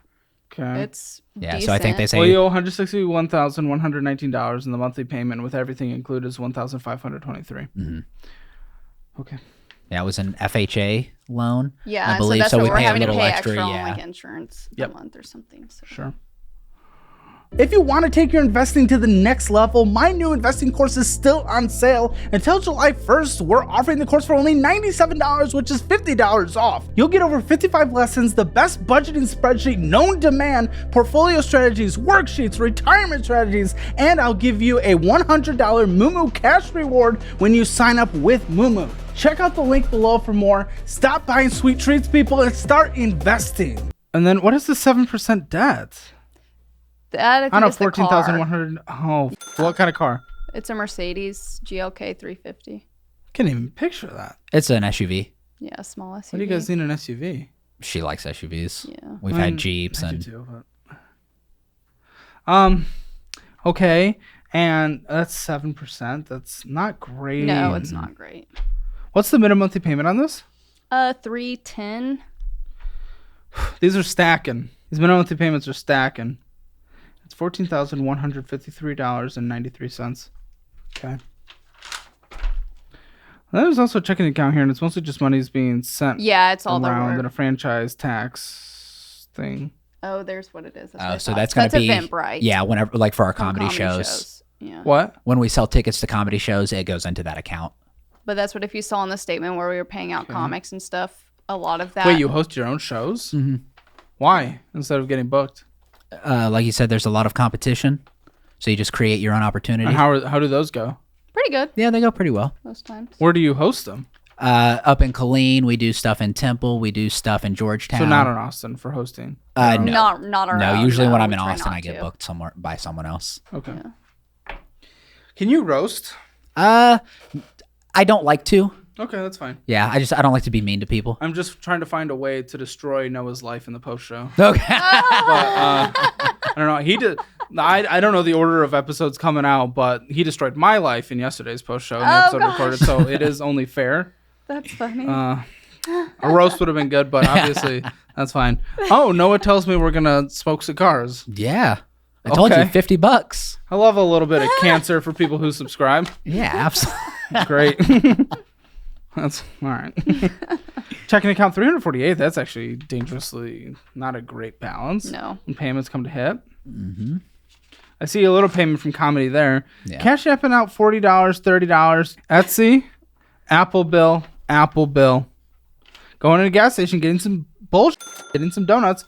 Okay. It's Yeah, decent. so I think they say Well, you owe $161,119, and the monthly payment with everything included is $1,523. Okay. yeah, it was an FHA loan. Yeah, I believe so that's so. what We we're pay a having to little pay extra. extra on Yeah. like insurance Yep. a month or something. So. Sure. If you want to take your investing to the next level, my new investing course is still on sale. Until July 1st, we're offering the course for only $97, which is $50 off. You'll get over 55 lessons, the best budgeting spreadsheet known to man, portfolio strategies, worksheets, retirement strategies, and I'll give you a $100 Moomoo cash reward when you sign up with Moomoo. Check out the link below for more. Stop buying sweet treats, people, and start investing. And then what is the 7% debt? That I think I know, is the car. 14,100. Oh, what kind of car? It's a Mercedes GLK 350. Can't even picture that. It's an SUV. Yeah, a small SUV. What do you guys need an SUV? She likes SUVs. Yeah. We've I mean, had Jeeps I do and too, okay, and that's 7%. That's not great. No, it's not great. What's the minimum monthly payment on this? 310. These are stacking. These minimum monthly payments are stacking. It's $14,153.93. Okay. There's also a checking account here, and it's mostly just money's being sent Yeah, it's all the around work. in a franchise tax thing. Oh, there's what it is. That's what I so thought. that's gonna be Eventbrite. Yeah, whenever like for our On comedy shows. Yeah. What? When we sell tickets to comedy shows, it goes into that account. But that's what if you saw in the statement where we were paying out comics and stuff, a lot of that. Wait, you host your own shows? Mm-hmm. Why? Instead of getting booked? Like you said, there's a lot of competition, so you just create your own opportunity. And how do those go? Pretty good Yeah, they go pretty well. most times. Where do you host them? Up in Killeen, we do stuff in Temple, we do stuff in Georgetown. So not in Austin for hosting. No. Not our No, own, usually when I'm we in try Austin, not I get to. booked somewhere by someone else. Okay. Can you roast? I don't like to. Okay, that's fine. Yeah, I don't like to be mean to people. I'm just trying to find a way to destroy Noah's life in the post show. Okay. I don't know. He did. I don't know the order of episodes coming out, but he destroyed my life in yesterday's post show. In the episode recorded, so it is only fair. That's funny. A roast would have been good, but obviously that's fine. Oh, Noah tells me we're gonna smoke cigars. Yeah. I told Okay. you $50. I love a little bit of cancer for people who subscribe. Yeah, absolutely. Great. That's all right. Checking account 348. That's actually dangerously not a great balance. No. When payments come to hit. I see a little payment from comedy there. Yeah. Cash apping out $40, $30. Etsy, Apple bill. Going to a gas station, getting some bullshit, getting some donuts.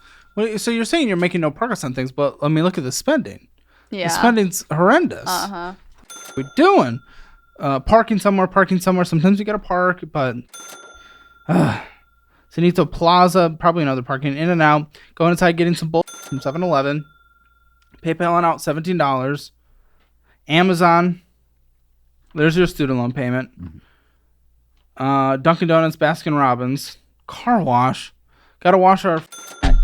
So you're saying you're making no progress on things, but I mean, look at the spending. Yeah. The spending's horrendous. Uh-huh. What are we doing? Parking somewhere. Sometimes you gotta park, but Sanito Plaza, probably another parking in and out. Going inside, getting some bull. from 7-Eleven. PayPal out $17. Amazon. There's your student loan payment. Dunkin' Donuts, Baskin Robbins. Car wash. Gotta wash our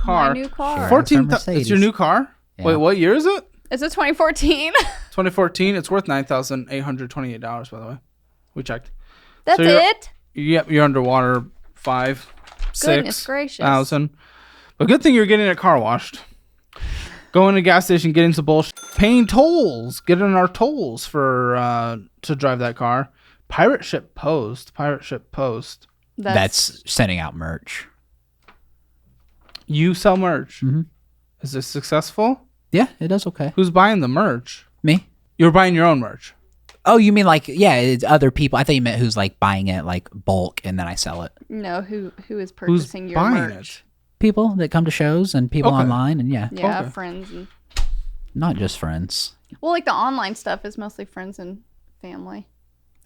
car. My new car. 14. That's our It's your new car? Yeah. Wait, what year is it? It's a 2014. 2014. It's worth $9,828, by the way. We checked. That's you're- it? Yep, you're underwater 5, Goodness 6 gracious. thousand. But good thing you're getting it car washed. Going to gas station, getting some bullshit. Paying tolls. Getting our tolls for to drive that car. Pirate Ship Post. That's sending out merch. You sell merch. Mhm. Is this successful? Yeah, it does okay. Who's buying the merch? Me? You're buying your own merch. Oh, you mean like, yeah, it's other people. I thought you meant who's like buying it like bulk and then I sell it. No, who is Who's purchasing your buying merch? People that come to shows and people Okay. online and yeah, Yeah, Okay. friends and not just friends well, like the online stuff is mostly friends and family.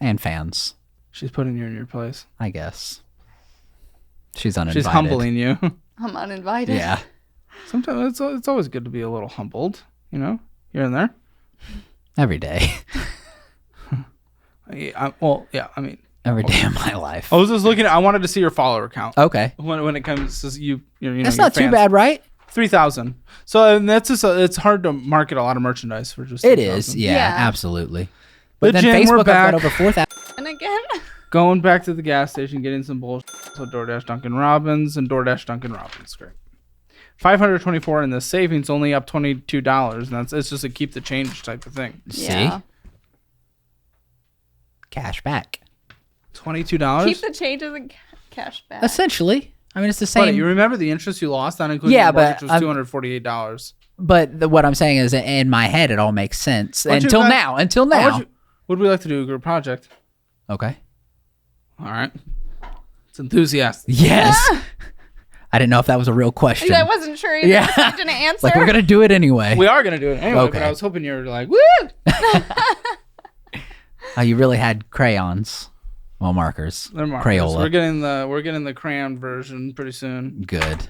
and fans, She's putting you in your place. I guess. She's uninvited. She's humbling you. I'm uninvited. Yeah. Sometimes it's always good to be a little humbled, you know, here and there. Every day. I mean, Every day of my life. I was just looking at. I wanted to see your follower count Okay. when it comes to you know. That's your not too fans. bad, right? 3,000. So and that's just it's hard to market a lot of merchandise for just. It 3,000. is. Yeah, Yeah. absolutely. But But then Jen, we're Facebook, I've back. got over 4,000. And again, Going back to the gas station, getting some bullshit. So DoorDash Dunkin' Robbins and DoorDash Dunkin' Robbins. Great. 524 and the savings only up $22, and it's just a keep the change type of thing. yeah. See? Cash back. $22. Keep the changes and cash back. Essentially. I mean, it's the Buddy, same. you remember the interest you lost on including Yeah, the mortgage but was I'm- $248. But what I'm saying is that in my head, it all makes sense. Why don't you Until guys- now. Until Why now. would we like to do a group project? Okay. All right. It's enthusiastic. Yes. I didn't know if that was a real question. I wasn't sure either. Yeah. So I didn't answer. Like, we're going to do it anyway. We are going to do it anyway, but Okay. I was hoping you were like, woo! Oh, you really had crayons. Well, markers. They're markers. Crayola. We're getting the crayon version pretty soon. Good.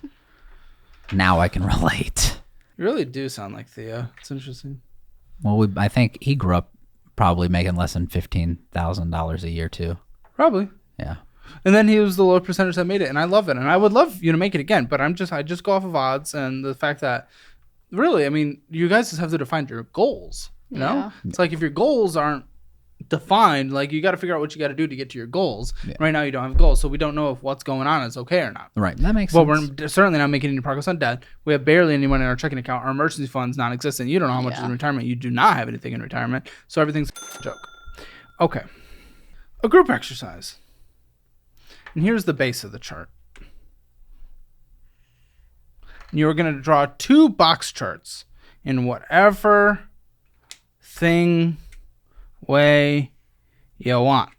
Now I can relate. You really do sound like Theo. It's interesting. Well, I think he grew up probably making less than $15,000 a year, too. Probably. Yeah. And then he was the low percentage that made it, and I love it, and I would love you to make it again. But I just go off of odds and the fact that really, I mean, you guys just have to define your goals. You know, Yeah. it's like if your goals aren't defined, like you got to figure out what you got to do to get to your goals. Yeah. Right now, you don't have goals, so we don't know if what's going on is okay or not. Right. That makes Well, sense. we're certainly not making any progress on debt. We have barely any money in our checking account. Our emergency fund's non-existent. You don't know how much is Yeah. in retirement. You do not have anything in retirement, so everything's a joke. Okay, a group exercise. And here's the base of the chart. And you're going to draw 2 box charts in whatever way you want.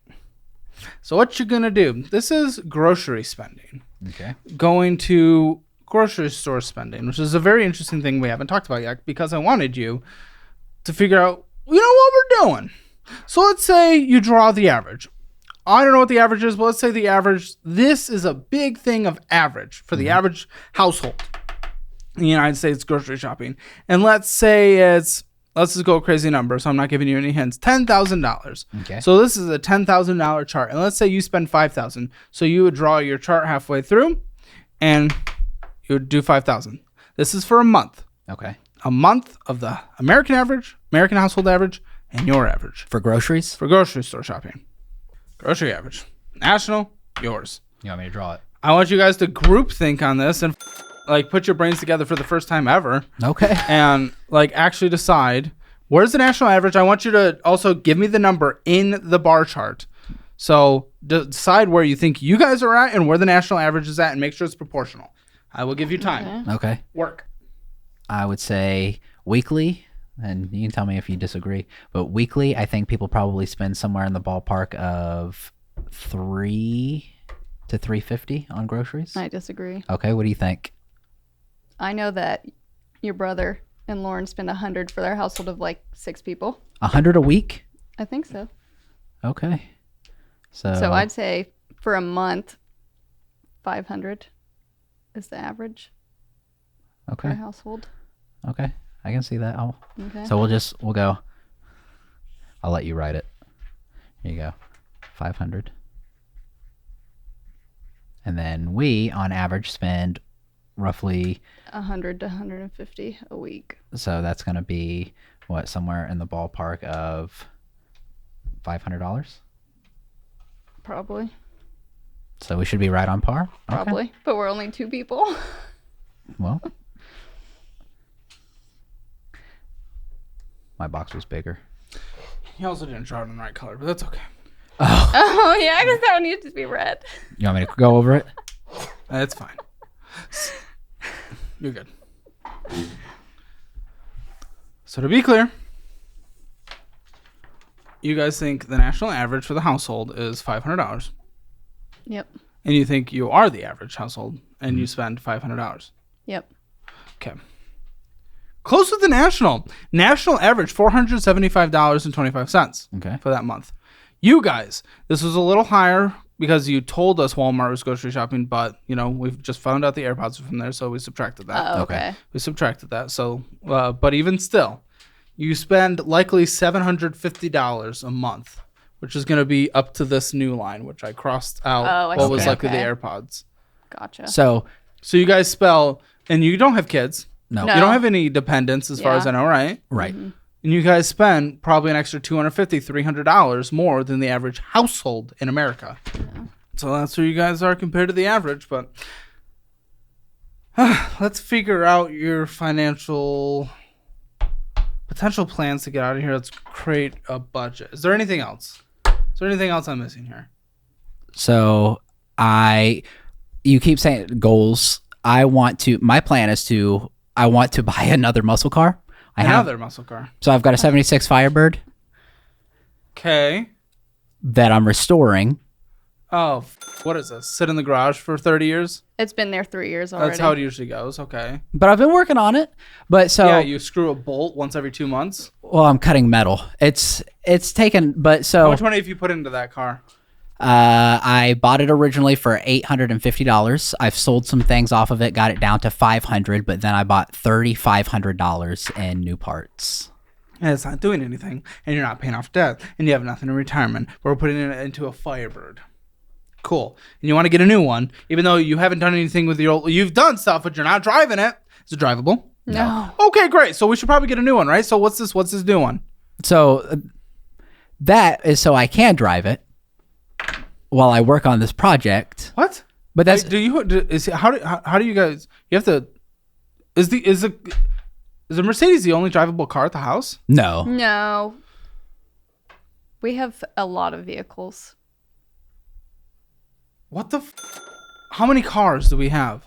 So what you're going to do, this is grocery spending. Okay. Going to grocery store spending, which is a very interesting thing we haven't talked about yet because I wanted you to figure out, you know, what we're doing. So let's say you draw the average. I don't know what the average is, but let's say the average, this is a big thing of average for the average household in the United States grocery shopping. And let's say let's just go crazy number, so I'm not giving you any hints. $10,000. Okay. So this is a $10,000 chart. And let's say you spend $5,000. So you would draw your chart halfway through and you would do $5,000. This is for a month. Okay. A month of the American average, American household average, and your average For groceries? for grocery store shopping. Grocery average. National, yours. You want me to draw it? I want you guys to group think on this and like put your brains together for the first time ever Okay. and like actually decide where's the national average. I want you to also give me the number in the bar chart. So decide where you think you guys are at and where the national average is at and make sure it's proportional. I will give you time. Okay. Work. I would say weekly, and you can tell me if you disagree, but weekly, I think people probably spend somewhere in the ballpark of $300 to $350 on groceries. I disagree. Okay, what do you think? I know that your brother and Lauren spend $100 for their household of like 6 people. $100 a week? I think so. Okay. So So I'd say for a month, 500 is the average per okay. household. Okay, I can see that. Okay. So we'll go. I'll let you write it. Here you go, 500. And then we, on average, spend roughly 100 to 150 a week. So that's going to be what, somewhere in the ballpark of $500. Probably. So we should be right on par. Okay. Probably. But we're only 2 people. Well, my box was bigger. He also didn't draw it in the right color, but that's okay. Oh, yeah, I guess that one needs to be red. You want me to go over it? That's fine. You're good. So to be clear, you guys think the national average for the household is $500, Yep. and you think you are the average household, and you spend $500. Yep. Okay. Close with the national. National average $475.25 Okay. for that month. You guys, this was a little higher because you told us Walmart was grocery shopping, but we've just found out the AirPods are from there, so we subtracted that. Oh, okay. We subtracted that. So, but even still, you spend likely $750 a month, which is going to be up to this new line, which I crossed out. Oh, I what see. was likely Okay. the AirPods. Gotcha. So So you guys and you don't have kids. no, No. You don't have any dependents as far Yeah. as I know, right? right. Mm-hmm. And you guys spend probably an extra $250, $300 more than the average household in America. Yeah. So that's where you guys are compared to the average. But let's figure out your financial potential plans to get out of here. Let's create a budget. Is there anything else? Is there anything else I'm missing here? So you keep saying goals. My plan is I want to buy another muscle car. Another muscle car. So I've got a 76 Firebird Okay. that I'm restoring. Oh, what is this? Sit in the garage for 30 years? It's been there 3 years already. That's how it usually goes. Okay. But I've been working on it. But so Yeah, you screw a bolt once every 2 months. well, I'm cutting metal. It's taken, but How so much money have you put into that car? I bought it originally for $850. I've sold some things off of it, got it down to $500, but then I bought $3,500 in new parts. And it's not doing anything, and you're not paying off debt, and you have nothing in retirement. But we're putting it into a Firebird. Cool. And you want to get a new one, even though you haven't done anything with your old. You've done stuff, but you're not driving it. Is it drivable? No. Okay, great. So we should probably get a new one, right? So what's this new one? So that is so I can drive it while I work on this project. What? But that's How do you guys? You have to. Is the Mercedes the only drivable car at the house? no. No. We have a lot of vehicles. What the? How many cars do we have?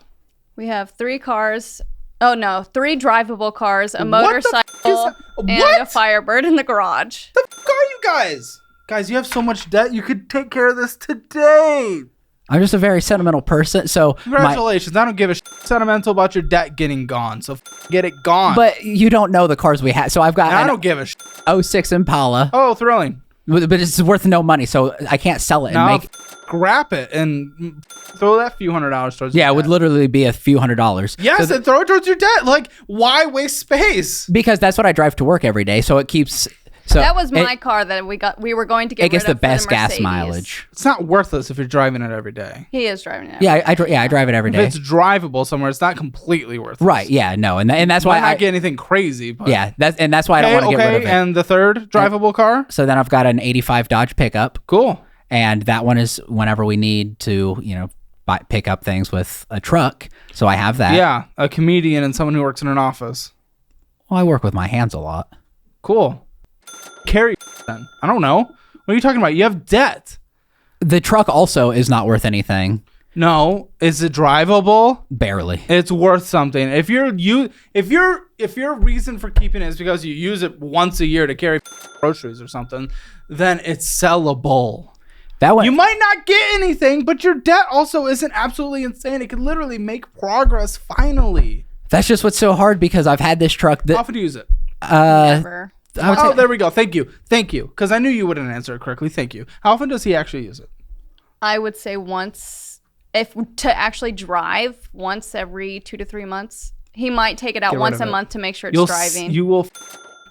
We have 3 cars. Oh, no. 3 drivable cars, a What the motorcycle, is and what? a Firebird in the garage. The f- are you guys? Guys, you have so much debt. You could take care of this today. I'm just a very sentimental person. So Congratulations. I don't give a sentimental about your debt getting gone. So get it gone. but you don't know the cars we have. So I've got I an don't give a 06 Impala, Oh, thrilling. but it's worth no money. So I can't sell it and Now make. grab it and throw that few $100s towards Yeah, your it would debt. literally be a few $100s. Yes, So and throw it towards your debt. Like, why waste space? because that's what I drive to work every day. So it keeps. So That was my it, car that we were going to get it gets rid the of for best gas Mercedes. mileage. It's not worthless if you're driving it every day. He is driving it. Yeah, I drive it every If day. it's drivable somewhere, it's not completely worthless. Right? Yeah, no, and that's Might why not I. get anything crazy. But Yeah, that's why I don't want to get rid of it. And the third drivable car? So then I've got an 85 Dodge pickup, Cool. and that one is whenever we need to, pick up things with a truck. So I have that. Yeah, a comedian and someone who works in an office. Well, I work with my hands a lot. Cool. Carry then. I don't know. What are you talking about? You have debt. The truck also is not worth anything. No. Is it drivable? Barely. It's worth something. If your reason for keeping it is because you use it once a year to carry groceries or something, then it's sellable. That one. You might not get anything, but your debt also isn't absolutely insane. It could literally make progress finally. That's just what's so hard because I've had this truck How that. often do you use it? Never. I would Oh, say- there we go. Thank you. Because I knew you wouldn't answer it correctly. Thank you. How often does he actually use it? I would say once, if to actually drive, once every 2 to 3 months. He might take it out Get rid once of a it. month to make sure it's driving. You will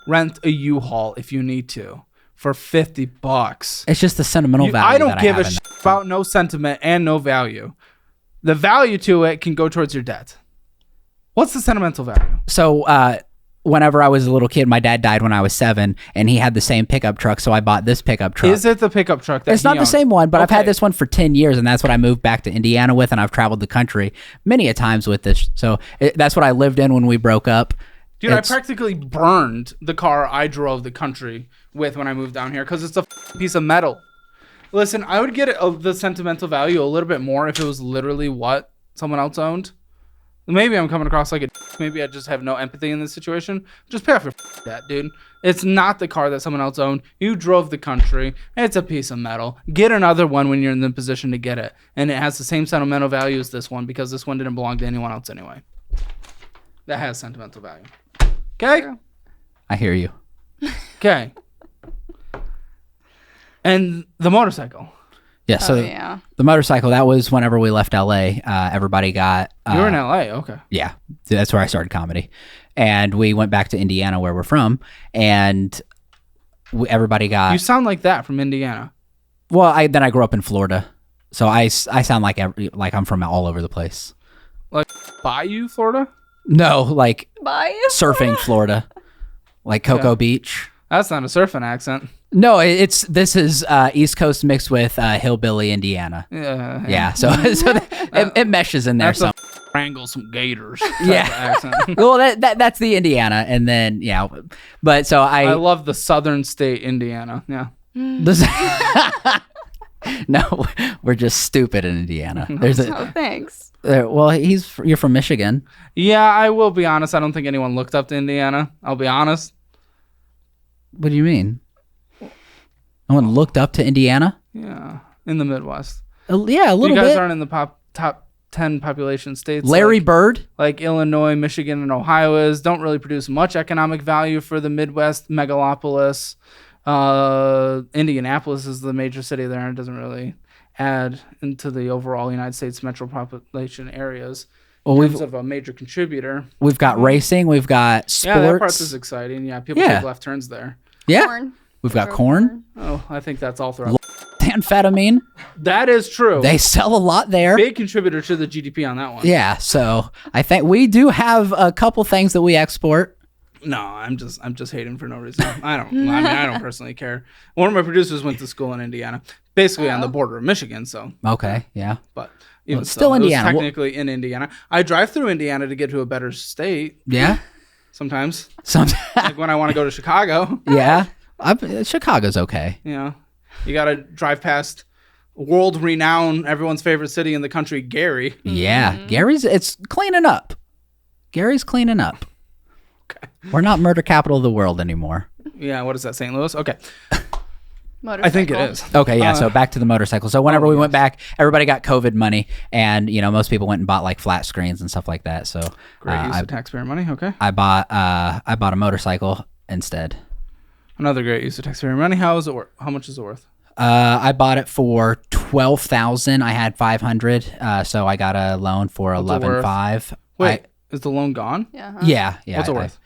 rent a U-Haul if you need to for $50. It's just the sentimental value. I don't that give I a have in shit that. about no sentiment and no value. The value to it can go towards your debt. What's the sentimental value? So, whenever I was a little kid, my dad died when I was 7, and he had the same pickup truck, so I bought this pickup truck. Is it the pickup truck that It's not he the owned? same one, but I've had Okay. this one for 10 years, and that's what I moved back to Indiana with, and I've traveled the country many a times with this. So that's what I lived in when we broke up. Dude, It's- I practically burned the car I drove the country with when I moved down here because it's a piece of metal. Listen, I would get the sentimental value a little bit more if it was literally what someone else owned. Maybe I'm coming across like a maybe I just have no empathy in this situation. Just pay off your debt, dude. It's not the car that someone else owned. You drove the country. It's a piece of metal. Get another one when you're in the position to get it. And it has the same sentimental value as this one because this one didn't belong to anyone else anyway. That has sentimental value. Okay? True. I hear you. Okay. And the motorcycle. Yeah, so Yeah. the motorcycle, that was whenever we left LA. Everybody got... You were in LA. Okay. Yeah, that's where I started comedy. And we went back to Indiana, where we're from, and everybody got... You sound like that from Indiana. Well, then I grew up in Florida, so I sound like I'm from all over the place. Like Bayou, Florida? No, like Bye. surfing Florida, like Cocoa Beach. That's not a surfing accent. No, this is East Coast mixed with hillbilly Indiana. Yeah. Yeah, so it meshes in there. That's So wrangle some gators. Yeah. Accent. well, that's the Indiana, and then yeah, but so I love the southern state, Indiana. Yeah. this, no, we're just stupid in Indiana. There's Oh, thanks. well, you're from Michigan. Yeah, I will be honest. I don't think anyone looked up to Indiana. I'll be honest. What do you mean? No one looked up to Indiana? Yeah. In the Midwest. Yeah, a little You guys bit. aren't in the top 10 population states. Larry like, Bird. like Illinois, Michigan, and Ohio don't really produce much economic value for the Midwest megalopolis. Indianapolis is the major city there, and it doesn't really add into the overall United States metro population areas. Well, In terms of a major contributor. We've got racing. We've got sports. Yeah, that part is exciting. Yeah, people Yeah. take left turns there. Yeah. Corn. We've got corn, Oh, I think that's all throughout. amphetamine. That is true. They sell a lot there. Big contributor to the GDP on that one. Yeah, so I think we do have a couple things that we export. No, I'm just hating for no reason. I don't personally care. One of my producers went to school in Indiana, basically on the border of Michigan. So, Okay, yeah. but even it's still so, Indiana. It was technically in Indiana. I drive through Indiana to get to a better state Yeah. sometimes. Some, Like when I want to go to Chicago, yeah. Chicago's okay. you know, you got to drive past world-renowned, everyone's favorite city in the country, Gary. Yeah. It's cleaning up. Gary's cleaning up. Okay. We're not murder capital of the world anymore. Yeah, what is that, St. Louis? Okay, Motorcycle. I think it is. Okay, yeah. So back to the motorcycle. So whenever we went back, everybody got COVID money, and most people went and bought like flat screens and stuff like that. So Great use of taxpayer money. Okay, I bought a motorcycle instead. another great use of taxpayer money. How is it worth? How much is it worth? I bought it for $12,000. I had $500, so I got a loan for What's it worth? $11,500. Wait, is the loan gone? Yeah. Huh? Yeah. What's it worth?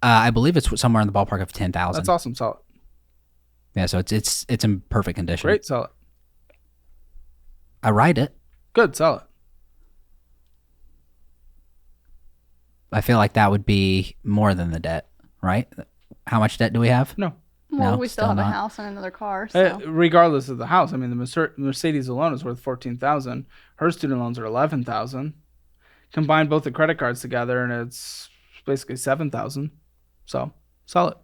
I believe it's somewhere in the ballpark of $10,000. That's awesome. Sell it. Yeah, so it's in perfect condition. Great. Sell it. I ride it. Good. Sell it. I feel like that would be more than the debt, right? How much debt do we have? No. Well, No, we still still have a not. house and another car. So. Regardless of the house, I mean, the Mercedes alone is worth $14,000. Her student loans are $11,000. Combine both the credit cards together, and it's basically $7,000. So sell it.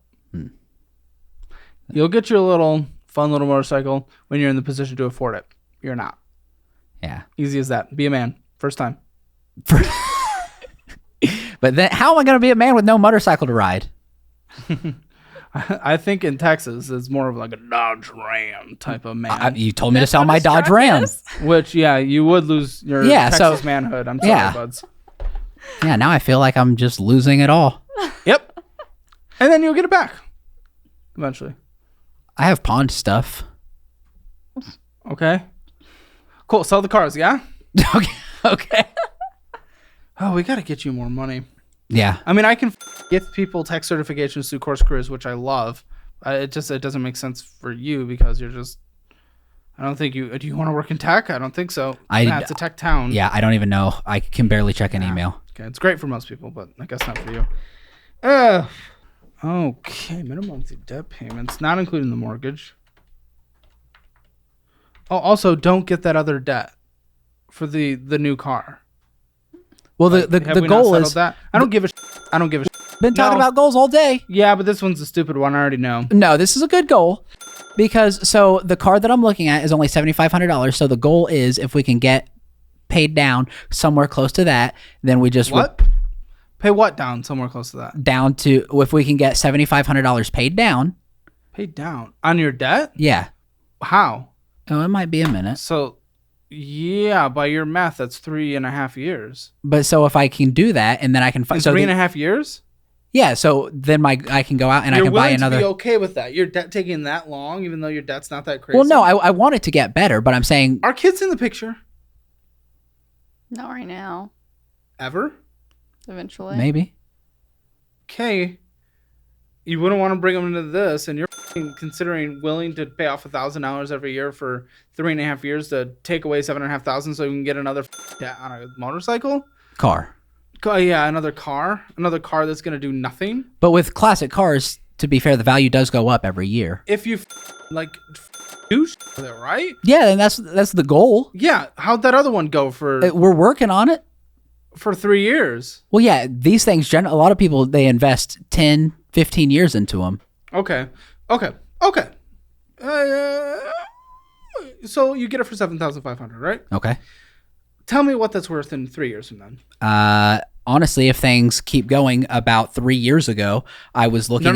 You'll get your little fun little motorcycle when you're in the position to afford it. You're not. Yeah. Easy as that. Be a man. First time. But then how am I going to be a man with no motorcycle to ride? I think in Texas, it's more of like a Dodge Ram type of man. You told me to That's sell what my his Dodge truck Ram. is. Which, yeah, you would lose your Yeah, Texas so- manhood. I'm sorry, yeah. buds. Yeah, now I feel like I'm just losing it all. Yep. And then you'll get it back eventually. I have pawned stuff. Okay. Cool. Sell the cars, yeah? Okay. Oh, we got to get you more money. Yeah. I mean, I can give people tech certifications through Course Careers, which I love. It doesn't make sense for you because you're just. I don't think do you want to work in tech? I don't think so. It's a tech town. Yeah, I don't even know. I can barely check an email. Okay, it's great for most people, but I guess not for you. Okay, minimum monthly debt payments, not including the mortgage. Oh, also, don't get that other debt for the new car. Well, Have the we not goal settled is that? I don't give a I don't give a been talking about goals all day. Yeah, but this one's a stupid one. I already know. No, this is a good goal because the car that I'm looking at is only $7,500. So the goal is if we can get paid down somewhere close to that, then we just Pay what down somewhere close to that? down to if we can get $7,500 paid down. Paid down on your debt? Yeah. How? Oh, it might be a minute. So, yeah, by your math, that's 3.5 years. But so if I can do that and then I can find So 3.5 years? Yeah, so then I can go out and You're I can buy willing another. to be okay with that? Your debt taking that long, even though your debt's not that crazy? Well, no, I want it to get better, but I'm saying Are kids in the picture? Not right now. Ever? Eventually. maybe. Okay. You wouldn't want to bring them into this, and you're considering willing to pay off $1,000 every year for 3.5 years to take away $7,500 so you can get another debt on a motorcycle? Car. Yeah, another car that's gonna do nothing. But with classic cars, to be fair, the value does go up every year. If you do with it, right? Yeah, and that's the goal. Yeah. How'd that other one go for We're working on it. 3 years? Well, yeah, these things, a lot of people, they invest 10, 15 years into them. Okay. So you get it for $7,500, right? Okay. Tell me what that's worth in 3 years from then. Honestly, if things keep going, about 3 years ago, I was looking.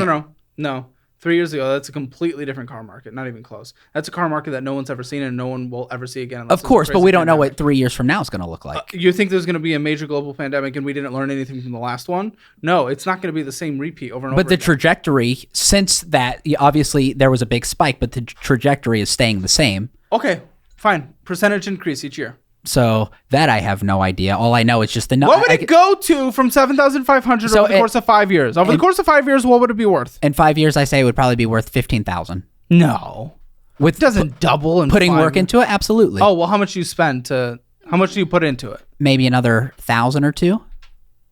No. 3 years ago, that's a completely different car market. Not even close. That's a car market that no one's ever seen and no one will ever see again. Of course, but we don't know what 3 years from now is going to look like. You think there's going to be a major global pandemic and we didn't learn anything from the last one? No, it's not going to be the same repeat over and over. But the again. trajectory, since that, obviously there was a big spike, but the trajectory is staying the same. Okay, fine. Percentage increase each year. So that I have no idea. All I know is just the What would it go to from $7,500 over the course of 5 years? Over the course of 5 years, what would it be worth? In 5 years, I say it would probably be worth $15,000. No, With it doesn't double in putting 5 work into it. Absolutely. Oh well, how much do you spend to? How much do you put into it? Maybe another 1,000 or 2.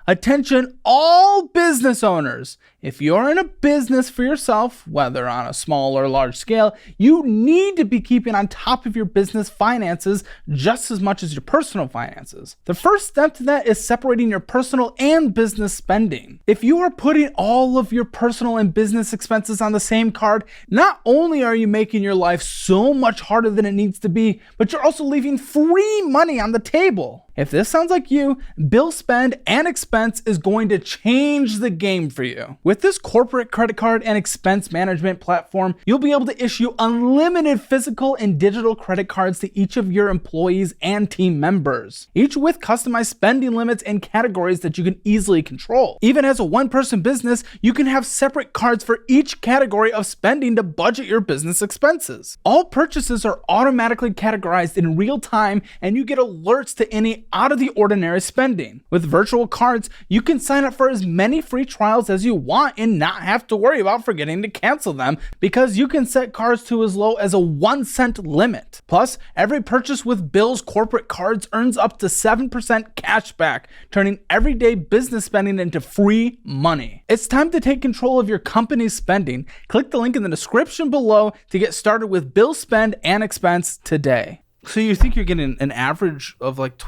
Attention, all business owners. If you're in a business for yourself, whether on a small or large scale, you need to be keeping on top of your business finances just as much as your personal finances. The first step to that is separating your personal and business spending. If you are putting all of your personal and business expenses on the same card, not only are you making your life so much harder than it needs to be, but you're also leaving free money on the table. If this sounds like you, Bill Spend and Expense is going to change the game for you. With this corporate credit card and expense management platform, you'll be able to issue unlimited physical and digital credit cards to each of your employees and team members, each with customized spending limits and categories that you can easily control. Even as a one-person business, you can have separate cards for each category of spending to budget your business expenses. All purchases are automatically categorized in real time, and you get alerts to any out of the ordinary spending. With virtual cards, you can sign up for as many free trials as you want and not have to worry about forgetting to cancel them because you can set cards to as low as a 1 cent limit. Plus, every purchase with Bill's corporate cards earns up to 7% cash back, turning everyday business spending into free money. It's time to take control of your company's spending. Click the link in the description below to get started with Bill Spend and Expense today. So you think you're getting an average of like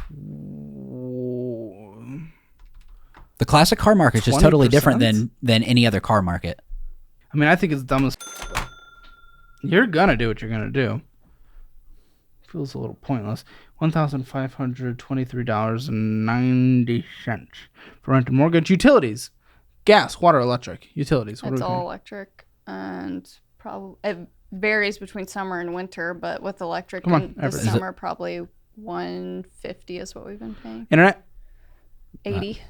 The classic car market is just totally 20%? different than any other car market. I mean, I think it's dumb as you're gonna do what you're gonna do. Feels a little pointless. $1,523.90 for rent and mortgage. Utilities, gas, water, electric. Utilities. What It's are we all paying? electric, and probably it varies between summer and winter. But with electric, Come on, in the average. summer probably $150 is what we've been paying. Internet, 80.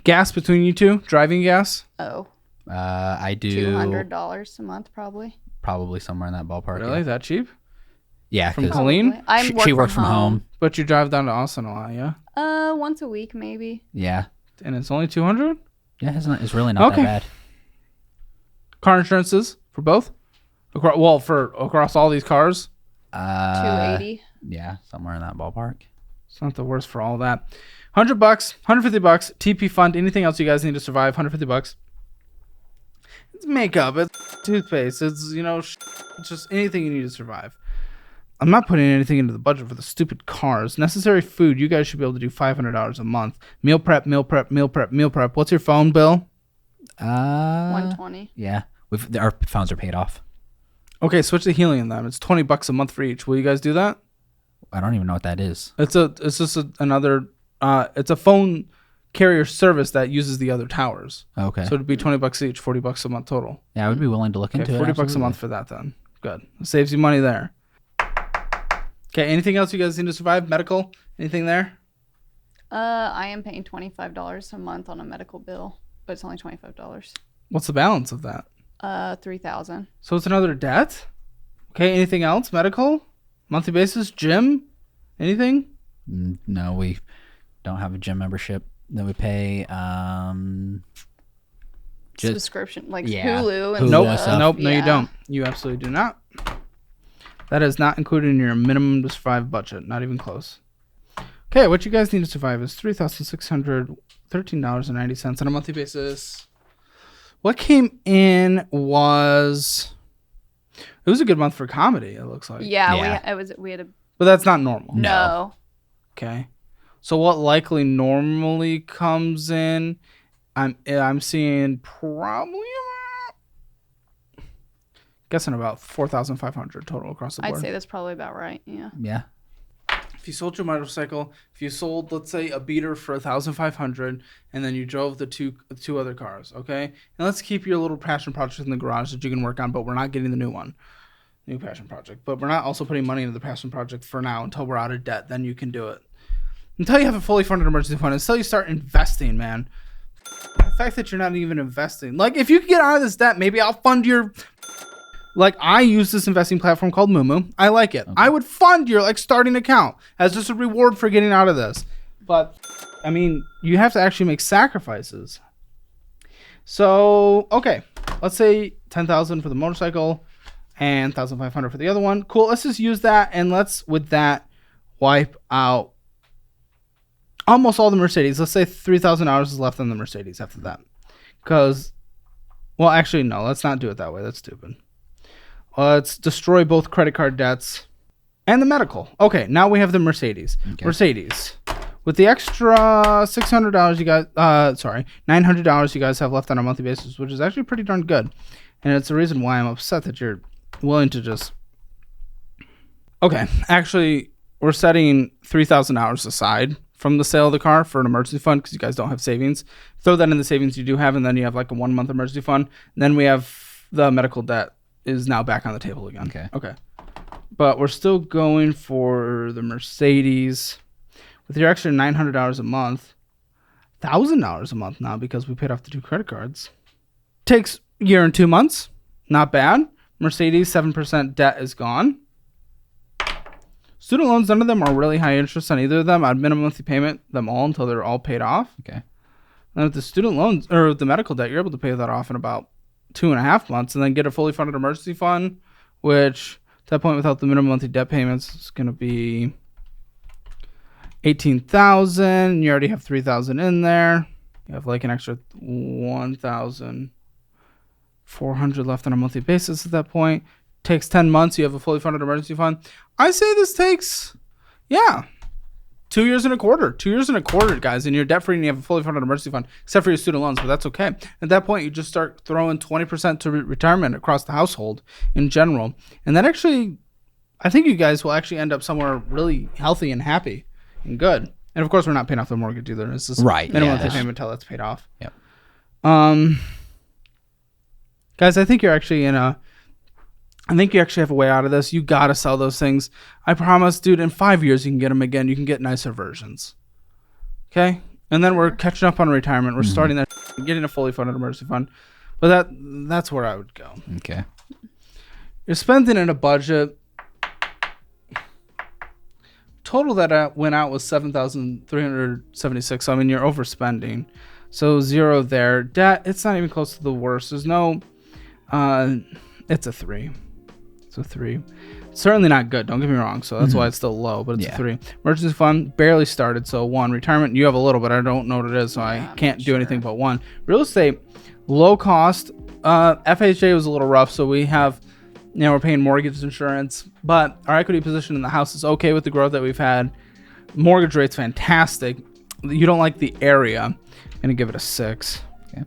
gas between you two. Driving gas. Oh, I do $200 a month probably. probably somewhere in that ballpark. Really? That cheap? Yeah, From 'cause Colleen? Probably. I she works from home. But you drive down to Austin a lot, yeah? Once a week maybe. Yeah. And it's only 200. Yeah, it's really not Okay. that bad. Car insurances for both. Across all these cars. 280. Yeah, somewhere in that ballpark. It's not the worst for all that. $100, $150. TP fund. Anything else you guys need to survive? $150. It's makeup. It's toothpaste. It's it's just anything you need to survive. I'm not putting anything into the budget for the stupid cars. Necessary food. You guys should be able to do $500 a month. Meal prep. What's your phone bill? 120. Yeah, our phones are paid off. Okay, switch to helium then. It's $20 a month for each. Will you guys do that? I don't even know what that is. It's a phone carrier service that uses the other towers. Okay. So it'd be $20 each, $40 a month total. Yeah, I would be willing to look Okay, into $40 it. a month for that then. Good. It saves you money there. Okay, anything else you guys need to survive? Medical? Anything there? I am paying $25 a month on a medical bill, but it's only $25. What's the balance of that? $3,000. So it's another debt? Okay, anything else? Medical? Monthly basis? Gym? Anything? No, we don't have a gym membership. Then we pay Subscription, like Yeah. Hulu and Hulu. stuff. Nope, no you Yeah. don't. You absolutely do not. That is not included in your minimum to survive budget. Not even close. Okay, what you guys need to survive is $3,613.90 on a monthly basis. What came in was... It was a good month for comedy, it looks like. Yeah, Yeah. we had a But that's not normal. no. Okay. So what likely normally comes in, I'm seeing probably guessing about 4,500 total across the board. I'd say that's probably about right. Yeah. Yeah. If you sold your motorcycle, if you sold, let's say, a beater for 1,500, and then you drove the two other cars, okay? And let's keep your little passion project in the garage that you can work on, but we're not getting the new passion project. But we're not also putting money into the passion project for now until we're out of debt. Then you can do it. Until you have a fully funded emergency fund, until you start investing, man. The fact that you're not even investing, like if you can get out of this debt, maybe I'll fund your. Like, I use this investing platform called Moo. I like it. Okay. I would fund your starting account as just a reward for getting out of this. But I mean, you have to actually make sacrifices. So, okay, let's say 10,000 for the motorcycle and 1,500 for the other one. Cool. Let's just use that, and let's with that wipe out almost all the Mercedes. Let's say $3,000 is left on the Mercedes after that. Because, well, actually, no. Let's not do it that way. That's stupid. Let's destroy both credit card debts and the medical. Okay, now we have the Mercedes. Okay. Mercedes. With the extra $600 you guys, $900 you guys have left on a monthly basis, which is actually pretty darn good. And it's the reason why I'm upset that you're willing to just... Okay, actually, we're setting $3,000 aside from the sale of the car for an emergency fund because you guys don't have savings. Throw that in the savings you do have, and then you have like a 1 month emergency fund. And then we have the medical debt is now back on the table again. Okay. But we're still going for the Mercedes with your extra $900 a month, $1,000 a month now because we paid off the 2 credit cards. Takes a year and 2 months. Not bad. Mercedes, 7% debt is gone. Student loans, none of them are really high interest on either of them. I'd minimum monthly payment them all until they're all paid off. Okay. And with the student loans or the medical debt, you're able to pay that off in about 2.5 months and then get a fully funded emergency fund, which at that point without the minimum monthly debt payments is going to be $18,000. You already have $3,000 in there. You have like an extra $1,400 left on a monthly basis at that point. Takes 10 months. You have a fully funded emergency fund. I say this takes, 2 years and a quarter. 2 years and a quarter, guys, and you're debt free and you have a fully funded emergency fund, except for your student loans, but that's okay. At that point, you just start throwing 20% to retirement across the household in general. And that actually, I think you guys will actually end up somewhere really healthy and happy and good. And of course, we're not paying off the mortgage either. It's just minimum monthly payment until that's paid off. Yep. Guys, I think you actually have a way out of this. You got to sell those things. I promise, dude, in 5 years, you can get them again. You can get nicer versions. Okay? And then we're catching up on retirement. We're starting that, getting a fully funded emergency fund. But that's where I would go. Okay. You're spending in a budget total that went out was $7,376. So I mean, you're overspending. So 0 there. Debt, it's not even close to the worst. There's no, it's a 3. It's a 3. Certainly not good. Don't get me wrong. So that's why it's still low, but it's a 3. Emergency fund barely started. So 1. Retirement, you have a little, but I don't know what it is. So I can't do anything but 1. Real estate, low cost. FHA was a little rough. So we have, we're paying mortgage insurance, but our equity position in the house is okay with the growth that we've had. Mortgage rate's fantastic. You don't like the area. I'm going to give it a 6. Okay.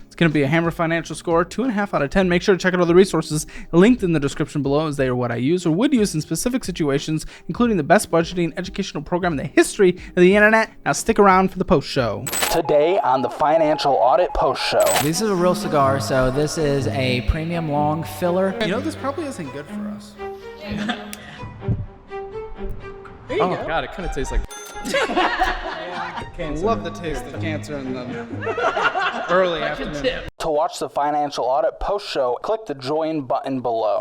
It's going to be a Hammer Financial score, 2.5 out of 10. Make sure to check out all the resources linked in the description below, as they are what I use or would use in specific situations, including the best budgeting educational program in the history of the internet. Now stick around for the post show. Today on the Financial Audit Post Show. This is a real cigar, so this is a premium long filler. This probably isn't good for us. Oh God, it kind of tastes like. Love the taste of cancer in the early afternoon. To watch the Financial Audit Post Show, click the join button below.